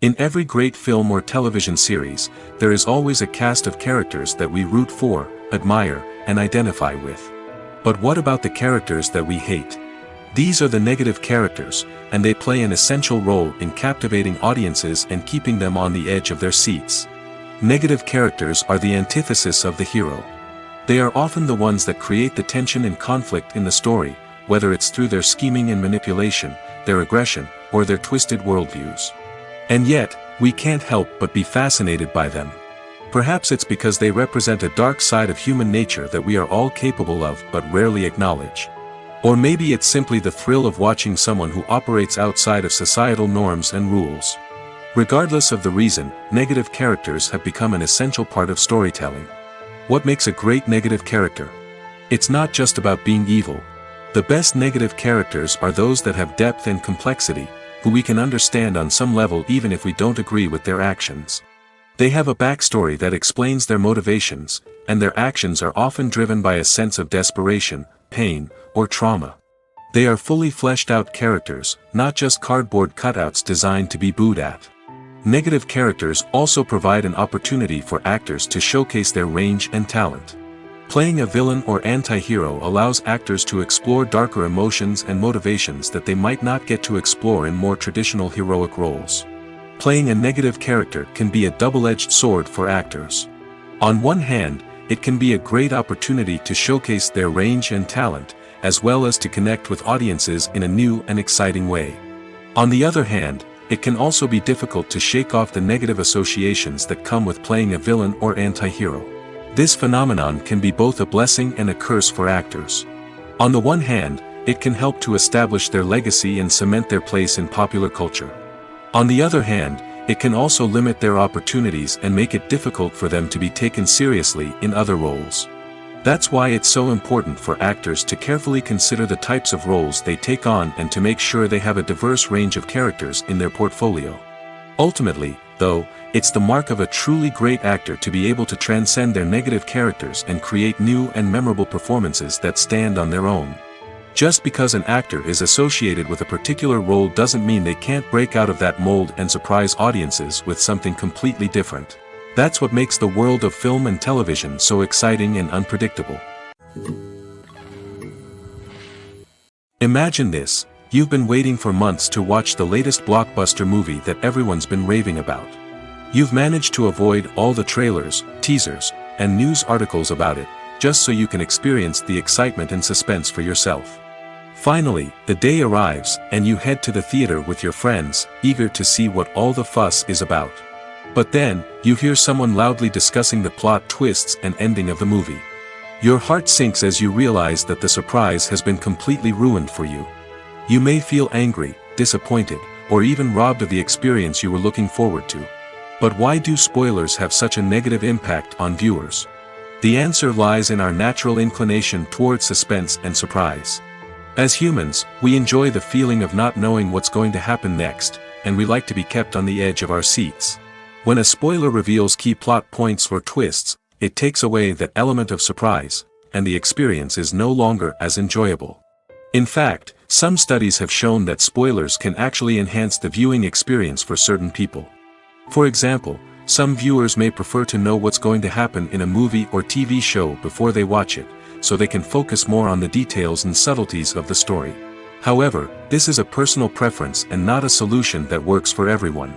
In every great film or television series, there is always a cast of characters that we root for, admire, and identify with. But what about the characters that we hate? These are the negative characters, and they play an essential role in captivating audiences and keeping them on the edge of their seats. Negative characters are the antithesis of the hero. They are often the ones that create the tension and conflict in the story, whether it's through their scheming and manipulation, their aggression, or their twisted worldviews. And yet, we can't help but be fascinated by them. Perhaps it's because they represent a dark side of human nature that we are all capable of but rarely acknowledge. Or maybe it's simply the thrill of watching someone who operates outside of societal norms and rules. Regardless of the reason, negative characters have become an essential part of storytelling. What makes a great negative character? It's not just about being evil. The best negative characters are those that have depth and complexity, who we can understand on some level even if we don't agree with their actions. They have a backstory that explains their motivations, and their actions are often driven by a sense of desperation, pain, or trauma. They are fully fleshed out characters, not just cardboard cutouts designed to be booed at. Negative characters also provide an opportunity for actors to showcase their range and talent. Playing a villain or anti-hero allows actors to explore darker emotions and motivations that they might not get to explore in more traditional heroic roles. Playing a negative character can be a double-edged sword for actors. On one hand, it can be a great opportunity to showcase their range and talent, as well as to connect with audiences in a new and exciting way. On the other hand, it can also be difficult to shake off the negative associations that come with playing a villain or anti-hero. This phenomenon can be both a blessing and a curse for actors. On the one hand, it can help to establish their legacy and cement their place in popular culture. On the other hand, it can also limit their opportunities and make it difficult for them to be taken seriously in other roles. That's why it's so important for actors to carefully consider the types of roles they take on and to make sure they have a diverse range of characters in their portfolio. Ultimately, though, it's the mark of a truly great actor to be able to transcend their negative characters and create new and memorable performances that stand on their own. Just because an actor is associated with a particular role doesn't mean they can't break out of that mold and surprise audiences with something completely different. That's what makes the world of film and television so exciting and unpredictable. Imagine this: you've been waiting for months to watch the latest blockbuster movie that everyone's been raving about. You've managed to avoid all the trailers, teasers, and news articles about it, just so you can experience the excitement and suspense for yourself. Finally, the day arrives, and you head to the theater with your friends, eager to see what all the fuss is about. But then, you hear someone loudly discussing the plot twists and ending of the movie. Your heart sinks as you realize that the surprise has been completely ruined for you. You may feel angry, disappointed, or even robbed of the experience you were looking forward to. But why do spoilers have such a negative impact on viewers? The answer lies in our natural inclination toward suspense and surprise. As humans, we enjoy the feeling of not knowing what's going to happen next, and we like to be kept on the edge of our seats. When a spoiler reveals key plot points or twists, it takes away that element of surprise, and the experience is no longer as enjoyable. In fact, some studies have shown that spoilers can actually enhance the viewing experience for certain people. For example, some viewers may prefer to know what's going to happen in a movie or TV show before they watch it, so they can focus more on the details and subtleties of the story. However, this is a personal preference and not a solution that works for everyone.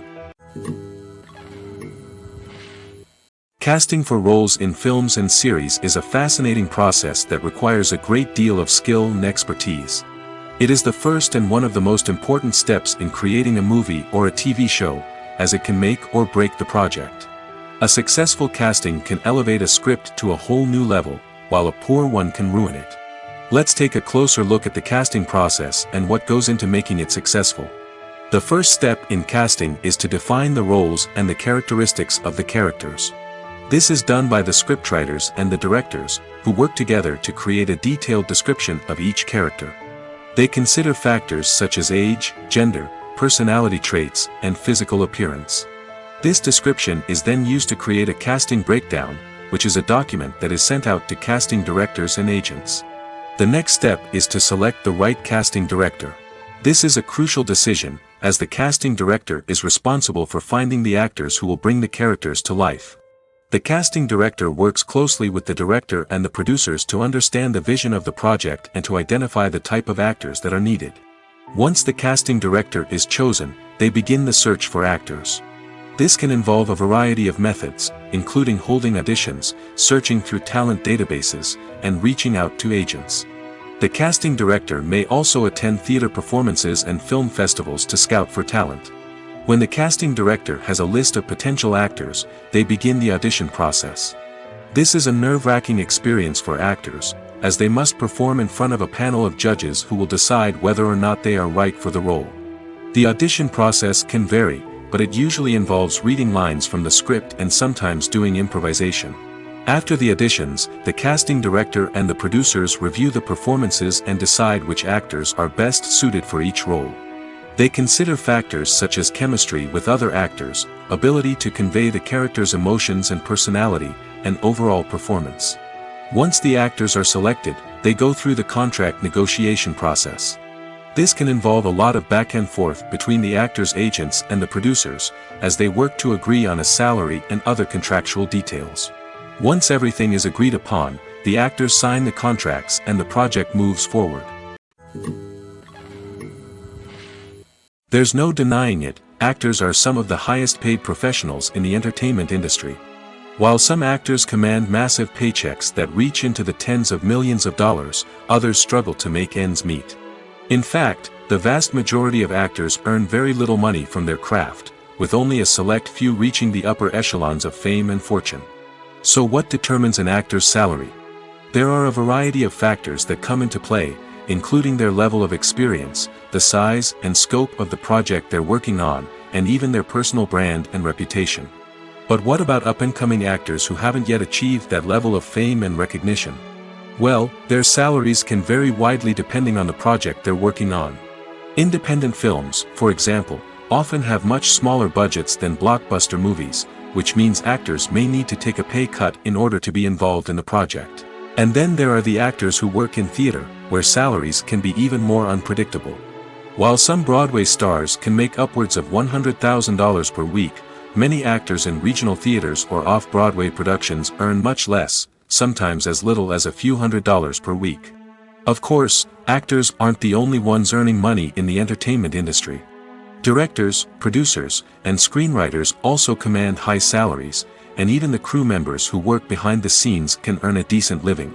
Casting for roles in films and series is a fascinating process that requires a great deal of skill and expertise. It is the first and one of the most important steps in creating a movie or a TV show, as it can make or break the project. A successful casting can elevate a script to a whole new level, while a poor one can ruin it. Let's take a closer look at the casting process and what goes into making it successful. The first step in casting is to define the roles and the characteristics of the characters. This is done by the scriptwriters and the directors, who work together to create a detailed description of each character. They consider factors such as age, gender, personality traits, and physical appearance. This description is then used to create a casting breakdown, which is a document that is sent out to casting directors and agents. The next step is to select the right casting director. This is a crucial decision, as the casting director is responsible for finding the actors who will bring the characters to life. The casting director works closely with the director and the producers to understand the vision of the project and to identify the type of actors that are needed. Once the casting director is chosen, they begin the search for actors. This can involve a variety of methods, including holding auditions, searching through talent databases, and reaching out to agents. The casting director may also attend theater performances and film festivals to scout for talent. When the casting director has a list of potential actors, they begin the audition process. This is a nerve-wracking experience for actors, as they must perform in front of a panel of judges who will decide whether or not they are right for the role. The audition process can vary, but it usually involves reading lines from the script and sometimes doing improvisation. After the auditions, the casting director and the producers review the performances and decide which actors are best suited for each role. They consider factors such as chemistry with other actors, ability to convey the character's emotions and personality, and overall performance. Once the actors are selected, they go through the contract negotiation process. This can involve a lot of back and forth between the actors' agents and the producers, as they work to agree on a salary and other contractual details. Once everything is agreed upon, the actors sign the contracts and the project moves forward. There's no denying it, actors are some of the highest paid professionals in the entertainment industry. While some actors command massive paychecks that reach into the tens of millions of dollars, others struggle to make ends meet. In fact, the vast majority of actors earn very little money from their craft, with only a select few reaching the upper echelons of fame and fortune. So what determines an actor's salary? There are a variety of factors that come into play, including their level of experience, the size and scope of the project they're working on, and even their personal brand and reputation. But what about up-and-coming actors who haven't yet achieved that level of fame and recognition? Well, their salaries can vary widely depending on the project they're working on. Independent films, for example, often have much smaller budgets than blockbuster movies, which means actors may need to take a pay cut in order to be involved in the project. And then there are the actors who work in theater, where salaries can be even more unpredictable. While some Broadway stars can make upwards of $100,000 per week, many actors in regional theaters or off-Broadway productions earn much less, sometimes as little as a few $100s per week. Of course, actors aren't the only ones earning money in the entertainment industry. Directors, producers, and screenwriters also command high salaries, and even the crew members who work behind the scenes can earn a decent living.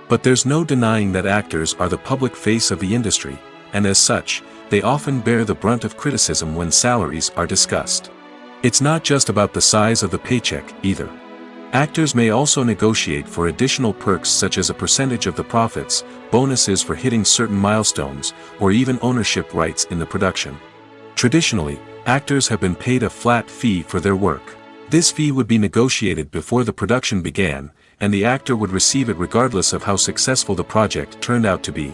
But there's no denying that actors are the public face of the industry, and as such, they often bear the brunt of criticism when salaries are discussed. It's not just about the size of the paycheck, either. Actors may also negotiate for additional perks such as a percentage of the profits, bonuses for hitting certain milestones, or even ownership rights in the production. Traditionally, actors have been paid a flat fee for their work. This fee would be negotiated before the production began, and the actor would receive it regardless of how successful the project turned out to be.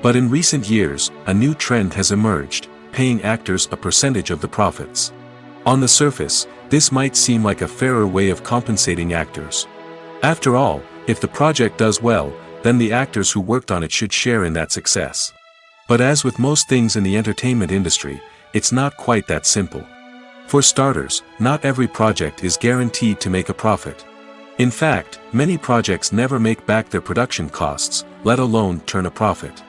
But in recent years, a new trend has emerged, paying actors a percentage of the profits. On the surface, this might seem like a fairer way of compensating actors. After all, if the project does well, then the actors who worked on it should share in that success. But as with most things in the entertainment industry, it's not quite that simple. For starters, not every project is guaranteed to make a profit. In fact, many projects never make back their production costs, let alone turn a profit.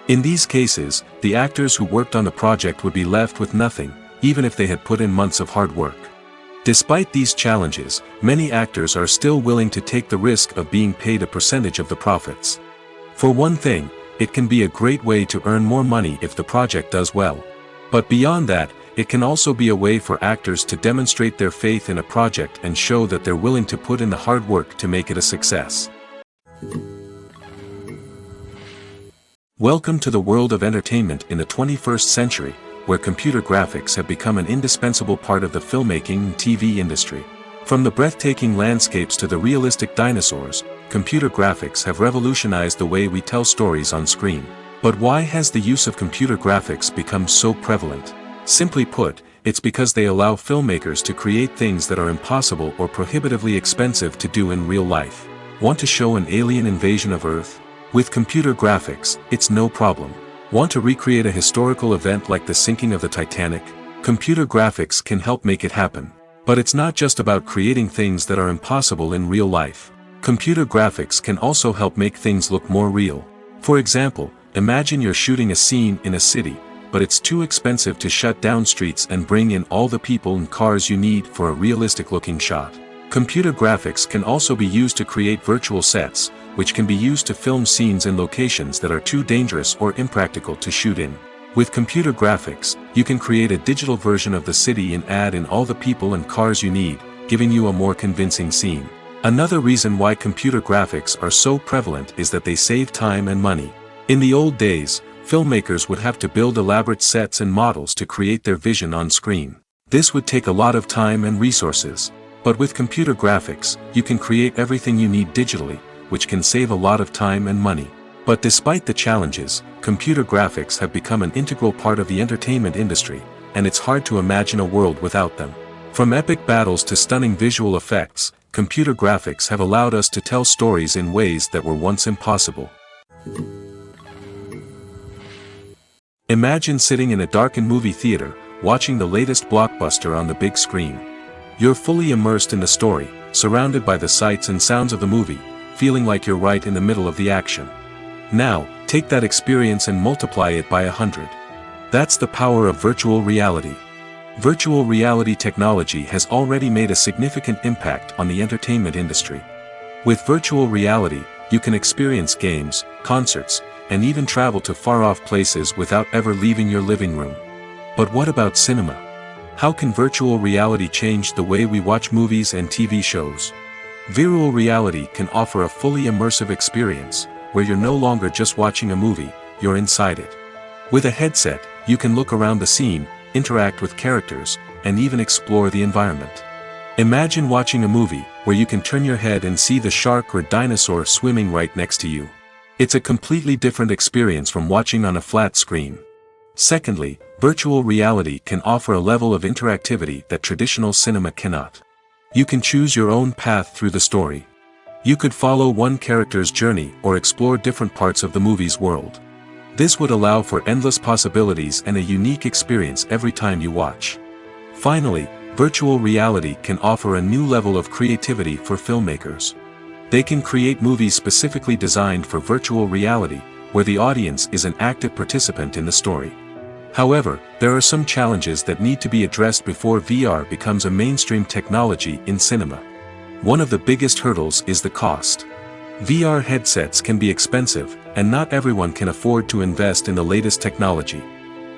In these cases, the actors who worked on the project would be left with nothing, even if they had put in months of hard work. Despite these challenges, many actors are still willing to take the risk of being paid a percentage of the profits. For one thing, it can be a great way to earn more money if the project does well. But beyond that, it can also be a way for actors to demonstrate their faith in a project and show that they're willing to put in the hard work to make it a success. Welcome to the world of entertainment in the 21st century, where computer graphics have become an indispensable part of the filmmaking and TV industry. From the breathtaking landscapes to the realistic dinosaurs, computer graphics have revolutionized the way we tell stories on screen. But why has the use of computer graphics become so prevalent? Simply put, it's because they allow filmmakers to create things that are impossible or prohibitively expensive to do in real life. Want to show an alien invasion of Earth? With computer graphics, it's no problem. Want to recreate a historical event like the sinking of the Titanic? Computer graphics can help make it happen. But it's not just about creating things that are impossible in real life. Computer graphics can also help make things look more real. For example, imagine you're shooting a scene in a city, but it's too expensive to shut down streets and bring in all the people and cars you need for a realistic-looking shot. Computer graphics can also be used to create virtual sets, which can be used to film scenes in locations that are too dangerous or impractical to shoot in. With computer graphics, you can create a digital version of the city and add in all the people and cars you need, giving you a more convincing scene. Another reason why computer graphics are so prevalent is that they save time and money. In the old days, filmmakers would have to build elaborate sets and models to create their vision on screen. This would take a lot of time and resources. But with computer graphics, you can create everything you need digitally, which can save a lot of time and money. But despite the challenges, computer graphics have become an integral part of the entertainment industry, and it's hard to imagine a world without them. From epic battles to stunning visual effects, computer graphics have allowed us to tell stories in ways that were once impossible. Imagine sitting in a darkened movie theater, watching the latest blockbuster on the big screen. You're fully immersed in the story, surrounded by the sights and sounds of the movie, feeling like you're right in the middle of the action. Now, take that experience and multiply it by 100. That's the power of virtual reality. Virtual reality technology has already made a significant impact on the entertainment industry. With virtual reality, you can experience games, concerts, and even travel to far-off places without ever leaving your living room. But what about cinema? How can virtual reality change the way we watch movies and TV shows? Virtual reality can offer a fully immersive experience, where you're no longer just watching a movie, you're inside it. With a headset, you can look around the scene, interact with characters, and even explore the environment. Imagine watching a movie, where you can turn your head and see the shark or dinosaur swimming right next to you. It's a completely different experience from watching on a flat screen. Secondly, virtual reality can offer a level of interactivity that traditional cinema cannot. You can choose your own path through the story. You could follow one character's journey or explore different parts of the movie's world. This would allow for endless possibilities and a unique experience every time you watch. Finally, virtual reality can offer a new level of creativity for filmmakers. They can create movies specifically designed for virtual reality, where the audience is an active participant in the story. However, there are some challenges that need to be addressed before VR becomes a mainstream technology in cinema. One of the biggest hurdles is the cost. VR headsets can be expensive, and not everyone can afford to invest in the latest technology.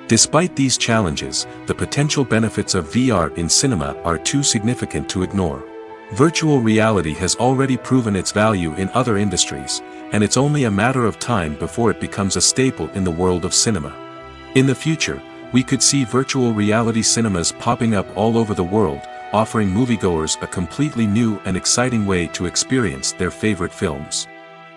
Despite these challenges, the potential benefits of VR in cinema are too significant to ignore. Virtual reality has already proven its value in other industries, and it's only a matter of time before it becomes a staple in the world of cinema. In the future, we could see virtual reality cinemas popping up all over the world, offering moviegoers a completely new and exciting way to experience their favorite films.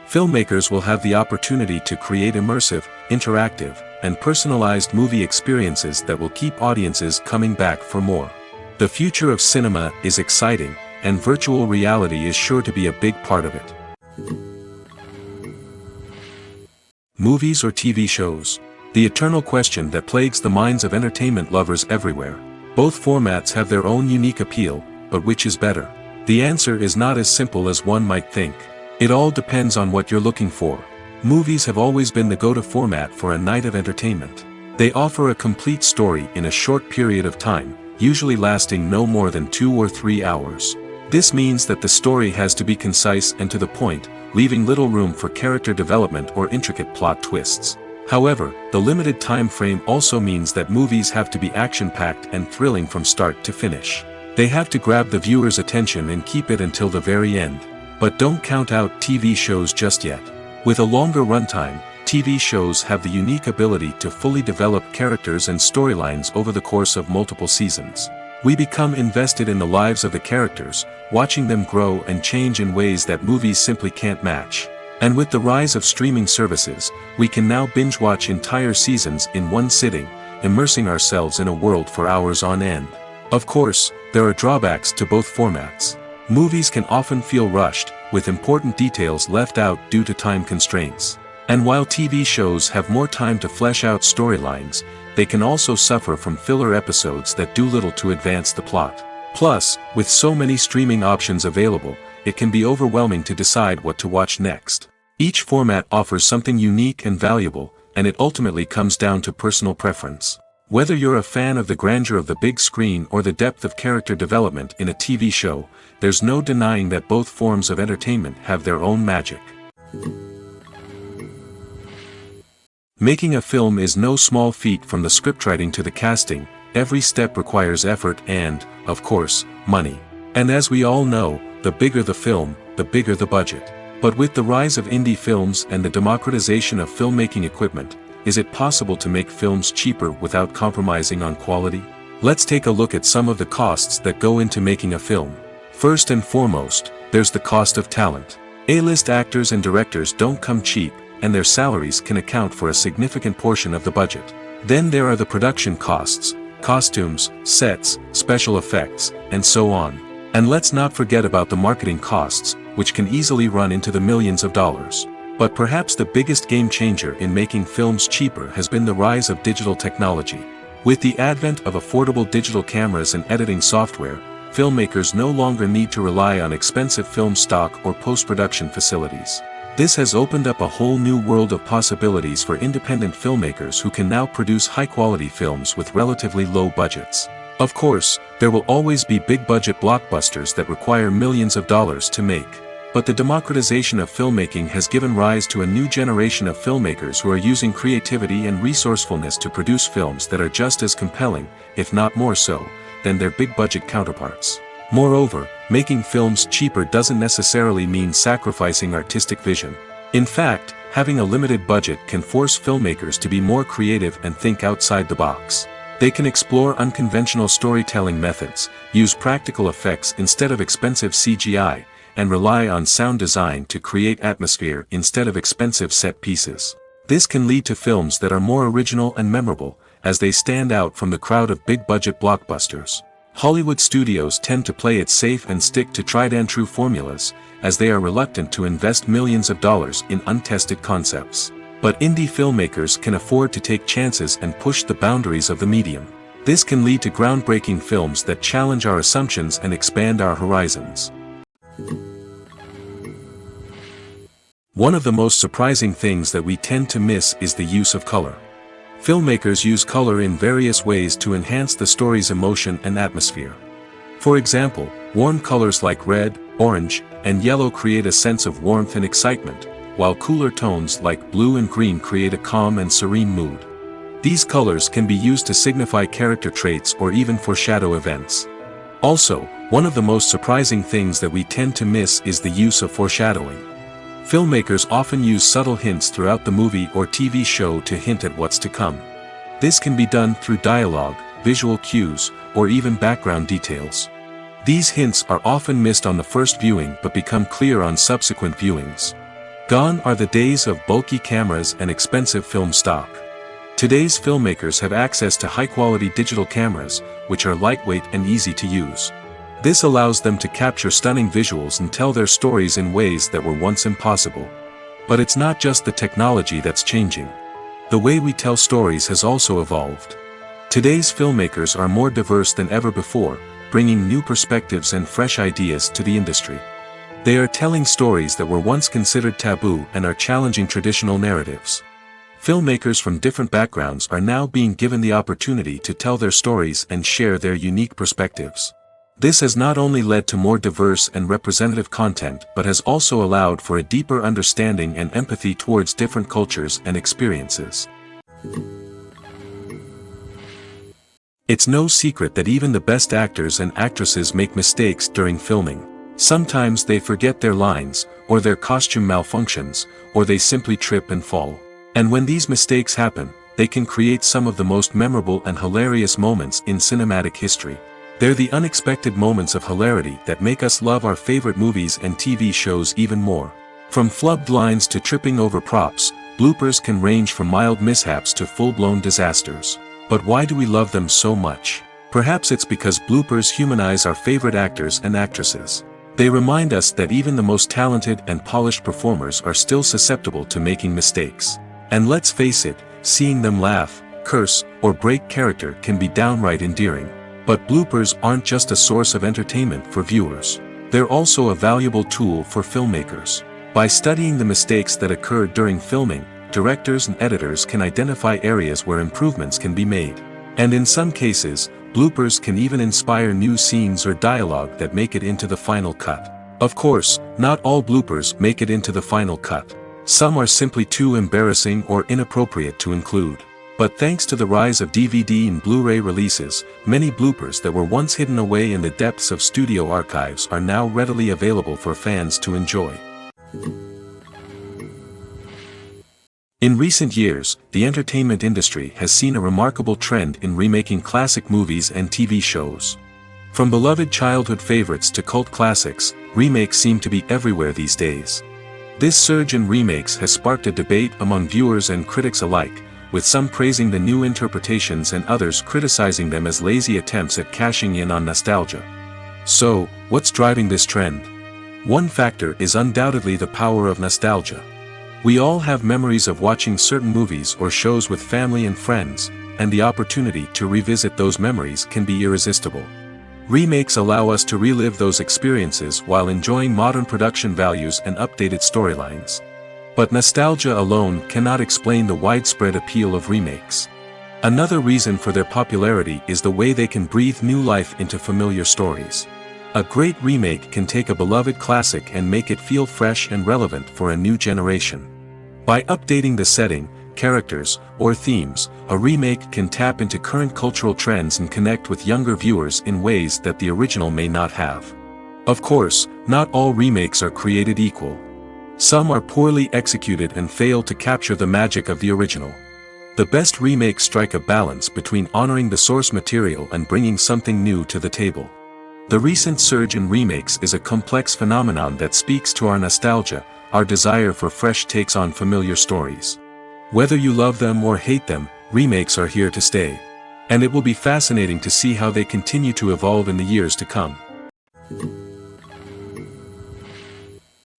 Filmmakers will have the opportunity to create immersive, interactive, and personalized movie experiences that will keep audiences coming back for more. The future of cinema is exciting, and virtual reality is sure to be a big part of it. Movies or TV shows? The eternal question that plagues the minds of entertainment lovers everywhere. Both formats have their own unique appeal, but which is better? The answer is not as simple as one might think. It all depends on what you're looking for. Movies have always been the go-to format for a night of entertainment. They offer a complete story in a short period of time, usually lasting no more than 2 or 3 hours. This means that the story has to be concise and to the point, leaving little room for character development or intricate plot twists. However, the limited time frame also means that movies have to be action-packed and thrilling from start to finish. They have to grab the viewer's attention and keep it until the very end. But don't count out TV shows just yet. With a longer runtime, TV shows have the unique ability to fully develop characters and storylines over the course of multiple seasons. We become invested in the lives of the characters, watching them grow and change in ways that movies simply can't match. And with the rise of streaming services, we can now binge-watch entire seasons in one sitting, immersing ourselves in a world for hours on end. Of course, there are drawbacks to both formats. Movies can often feel rushed, with important details left out due to time constraints. And while TV shows have more time to flesh out storylines, they can also suffer from filler episodes that do little to advance the plot. Plus, with so many streaming options available, it can be overwhelming to decide what to watch next. Each format offers something unique and valuable, and it ultimately comes down to personal preference. Whether you're a fan of the grandeur of the big screen or the depth of character development in a TV show, there's no denying that both forms of entertainment have their own magic. Making a film is no small feat. From the scriptwriting to the casting, every step requires effort and, of course, money. And as we all know, the bigger the film, the bigger the budget. But with the rise of indie films and the democratization of filmmaking equipment, is it possible to make films cheaper without compromising on quality? Let's take a look at some of the costs that go into making a film. First and foremost, there's the cost of talent. A-list actors and directors don't come cheap, and their salaries can account for a significant portion of the budget. Then there are the production costs, costumes, sets, special effects, and so on. And let's not forget about the marketing costs, which can easily run into the millions of dollars. But perhaps the biggest game changer in making films cheaper has been the rise of digital technology. With the advent of affordable digital cameras and editing software, filmmakers no longer need to rely on expensive film stock or post-production facilities. This has opened up a whole new world of possibilities for independent filmmakers who can now produce high-quality films with relatively low budgets. Of course, there will always be big-budget blockbusters that require millions of dollars to make. But the democratization of filmmaking has given rise to a new generation of filmmakers who are using creativity and resourcefulness to produce films that are just as compelling, if not more so, than their big-budget counterparts. Moreover, making films cheaper doesn't necessarily mean sacrificing artistic vision. In fact, having a limited budget can force filmmakers to be more creative and think outside the box. They can explore unconventional storytelling methods, use practical effects instead of expensive CGI, and rely on sound design to create atmosphere instead of expensive set pieces. This can lead to films that are more original and memorable, as they stand out from the crowd of big-budget blockbusters. Hollywood studios tend to play it safe and stick to tried-and-true formulas, as they are reluctant to invest millions of dollars in untested concepts. But indie filmmakers can afford to take chances and push the boundaries of the medium. This can lead to groundbreaking films that challenge our assumptions and expand our horizons. One of the most surprising things that we tend to miss is the use of color. Filmmakers use color in various ways to enhance the story's emotion and atmosphere. For example, warm colors like red, orange, and yellow create a sense of warmth and excitement, while cooler tones like blue and green create a calm and serene mood. These colors can be used to signify character traits or even foreshadow events. Also, one of the most surprising things that we tend to miss is the use of foreshadowing. Filmmakers often use subtle hints throughout the movie or TV show to hint at what's to come. This can be done through dialogue, visual cues, or even background details. These hints are often missed on the first viewing but become clear on subsequent viewings. Gone are the days of bulky cameras and expensive film stock. Today's filmmakers have access to high-quality digital cameras, which are lightweight and easy to use. This allows them to capture stunning visuals and tell their stories in ways that were once impossible. But it's not just the technology that's changing. The way we tell stories has also evolved. Today's filmmakers are more diverse than ever before, bringing new perspectives and fresh ideas to the industry. They are telling stories that were once considered taboo and are challenging traditional narratives. Filmmakers from different backgrounds are now being given the opportunity to tell their stories and share their unique perspectives. This has not only led to more diverse and representative content but has also allowed for a deeper understanding and empathy towards different cultures and experiences. It's no secret that even the best actors and actresses make mistakes during filming. Sometimes they forget their lines, or their costume malfunctions, or they simply trip and fall. And when these mistakes happen, they can create some of the most memorable and hilarious moments in cinematic history. They're the unexpected moments of hilarity that make us love our favorite movies and TV shows even more. From flubbed lines to tripping over props, bloopers can range from mild mishaps to full-blown disasters. But why do we love them so much? Perhaps it's because bloopers humanize our favorite actors and actresses. They remind us that even the most talented and polished performers are still susceptible to making mistakes. And let's face it, seeing them laugh, curse, or break character can be downright endearing. But bloopers aren't just a source of entertainment for viewers. They're also a valuable tool for filmmakers. By studying the mistakes that occurred during filming, directors and editors can identify areas where improvements can be made. And in some cases, bloopers can even inspire new scenes or dialogue that make it into the final cut. Of course, not all bloopers make it into the final cut. Some are simply too embarrassing or inappropriate to include. But thanks to the rise of DVD and Blu-ray releases, many bloopers that were once hidden away in the depths of studio archives are now readily available for fans to enjoy. In recent years, the entertainment industry has seen a remarkable trend in remaking classic movies and TV shows. From beloved childhood favorites to cult classics, remakes seem to be everywhere these days. This surge in remakes has sparked a debate among viewers and critics alike, with some praising the new interpretations and others criticizing them as lazy attempts at cashing in on nostalgia. So, what's driving this trend? One factor is undoubtedly the power of nostalgia. We all have memories of watching certain movies or shows with family and friends, and the opportunity to revisit those memories can be irresistible. Remakes allow us to relive those experiences while enjoying modern production values and updated storylines. But nostalgia alone cannot explain the widespread appeal of remakes. Another reason for their popularity is the way they can breathe new life into familiar stories. A great remake can take a beloved classic and make it feel fresh and relevant for a new generation. By updating the setting, characters, or themes, a remake can tap into current cultural trends and connect with younger viewers in ways that the original may not have. Of course, not all remakes are created equal. Some are poorly executed and fail to capture the magic of the original. The best remakes strike a balance between honoring the source material and bringing something new to the table. The recent surge in remakes is a complex phenomenon that speaks to our nostalgia, our desire for fresh takes on familiar stories. Whether you love them or hate them, remakes are here to stay. And it will be fascinating to see how they continue to evolve in the years to come.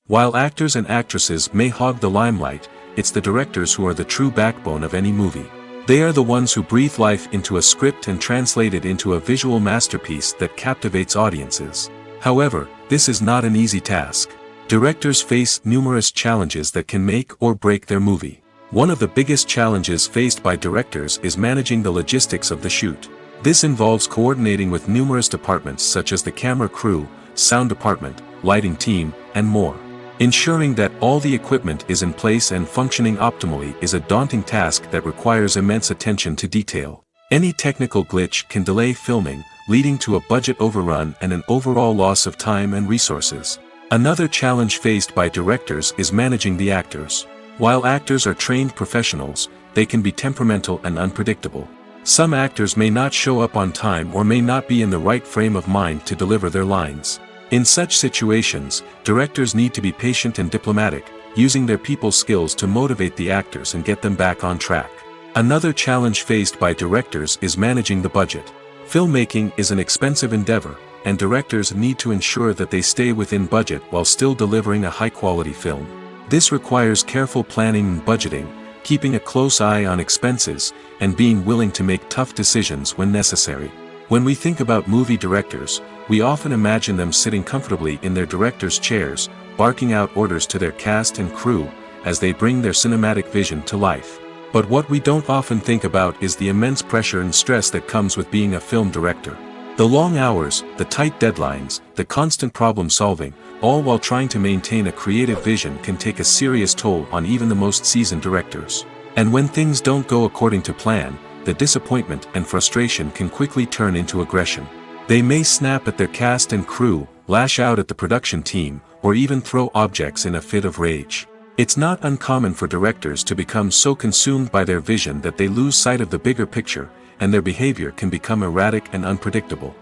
While actors and actresses may hog the limelight, it's the directors who are the true backbone of any movie. They are the ones who breathe life into a script and translate it into a visual masterpiece that captivates audiences. However, this is not an easy task. Directors face numerous challenges that can make or break their movie. One of the biggest challenges faced by directors is managing the logistics of the shoot. This involves coordinating with numerous departments such as the camera crew, sound department, lighting team, and more. Ensuring that all the equipment is in place and functioning optimally is a daunting task that requires immense attention to detail. Any technical glitch can delay filming, leading to a budget overrun and an overall loss of time and resources. Another challenge faced by directors is managing the actors. While actors are trained professionals, they can be temperamental and unpredictable. Some actors may not show up on time or may not be in the right frame of mind to deliver their lines. In such situations, directors need to be patient and diplomatic, using their people skills to motivate the actors and get them back on track. Another challenge faced by directors is managing the budget. Filmmaking is an expensive endeavor, and directors need to ensure that they stay within budget while still delivering a high-quality film. This requires careful planning and budgeting, keeping a close eye on expenses, and being willing to make tough decisions when necessary. When we think about movie directors, we often imagine them sitting comfortably in their director's chairs, barking out orders to their cast and crew, as they bring their cinematic vision to life. But what we don't often think about is the immense pressure and stress that comes with being a film director. The long hours, the tight deadlines, the constant problem solving, all while trying to maintain a creative vision can take a serious toll on even the most seasoned directors. And when things don't go according to plan, the disappointment and frustration can quickly turn into aggression. They may snap at their cast and crew, lash out at the production team, or even throw objects in a fit of rage. It's not uncommon for directors to become so consumed by their vision that they lose sight of the bigger picture, and their behavior can become erratic and unpredictable.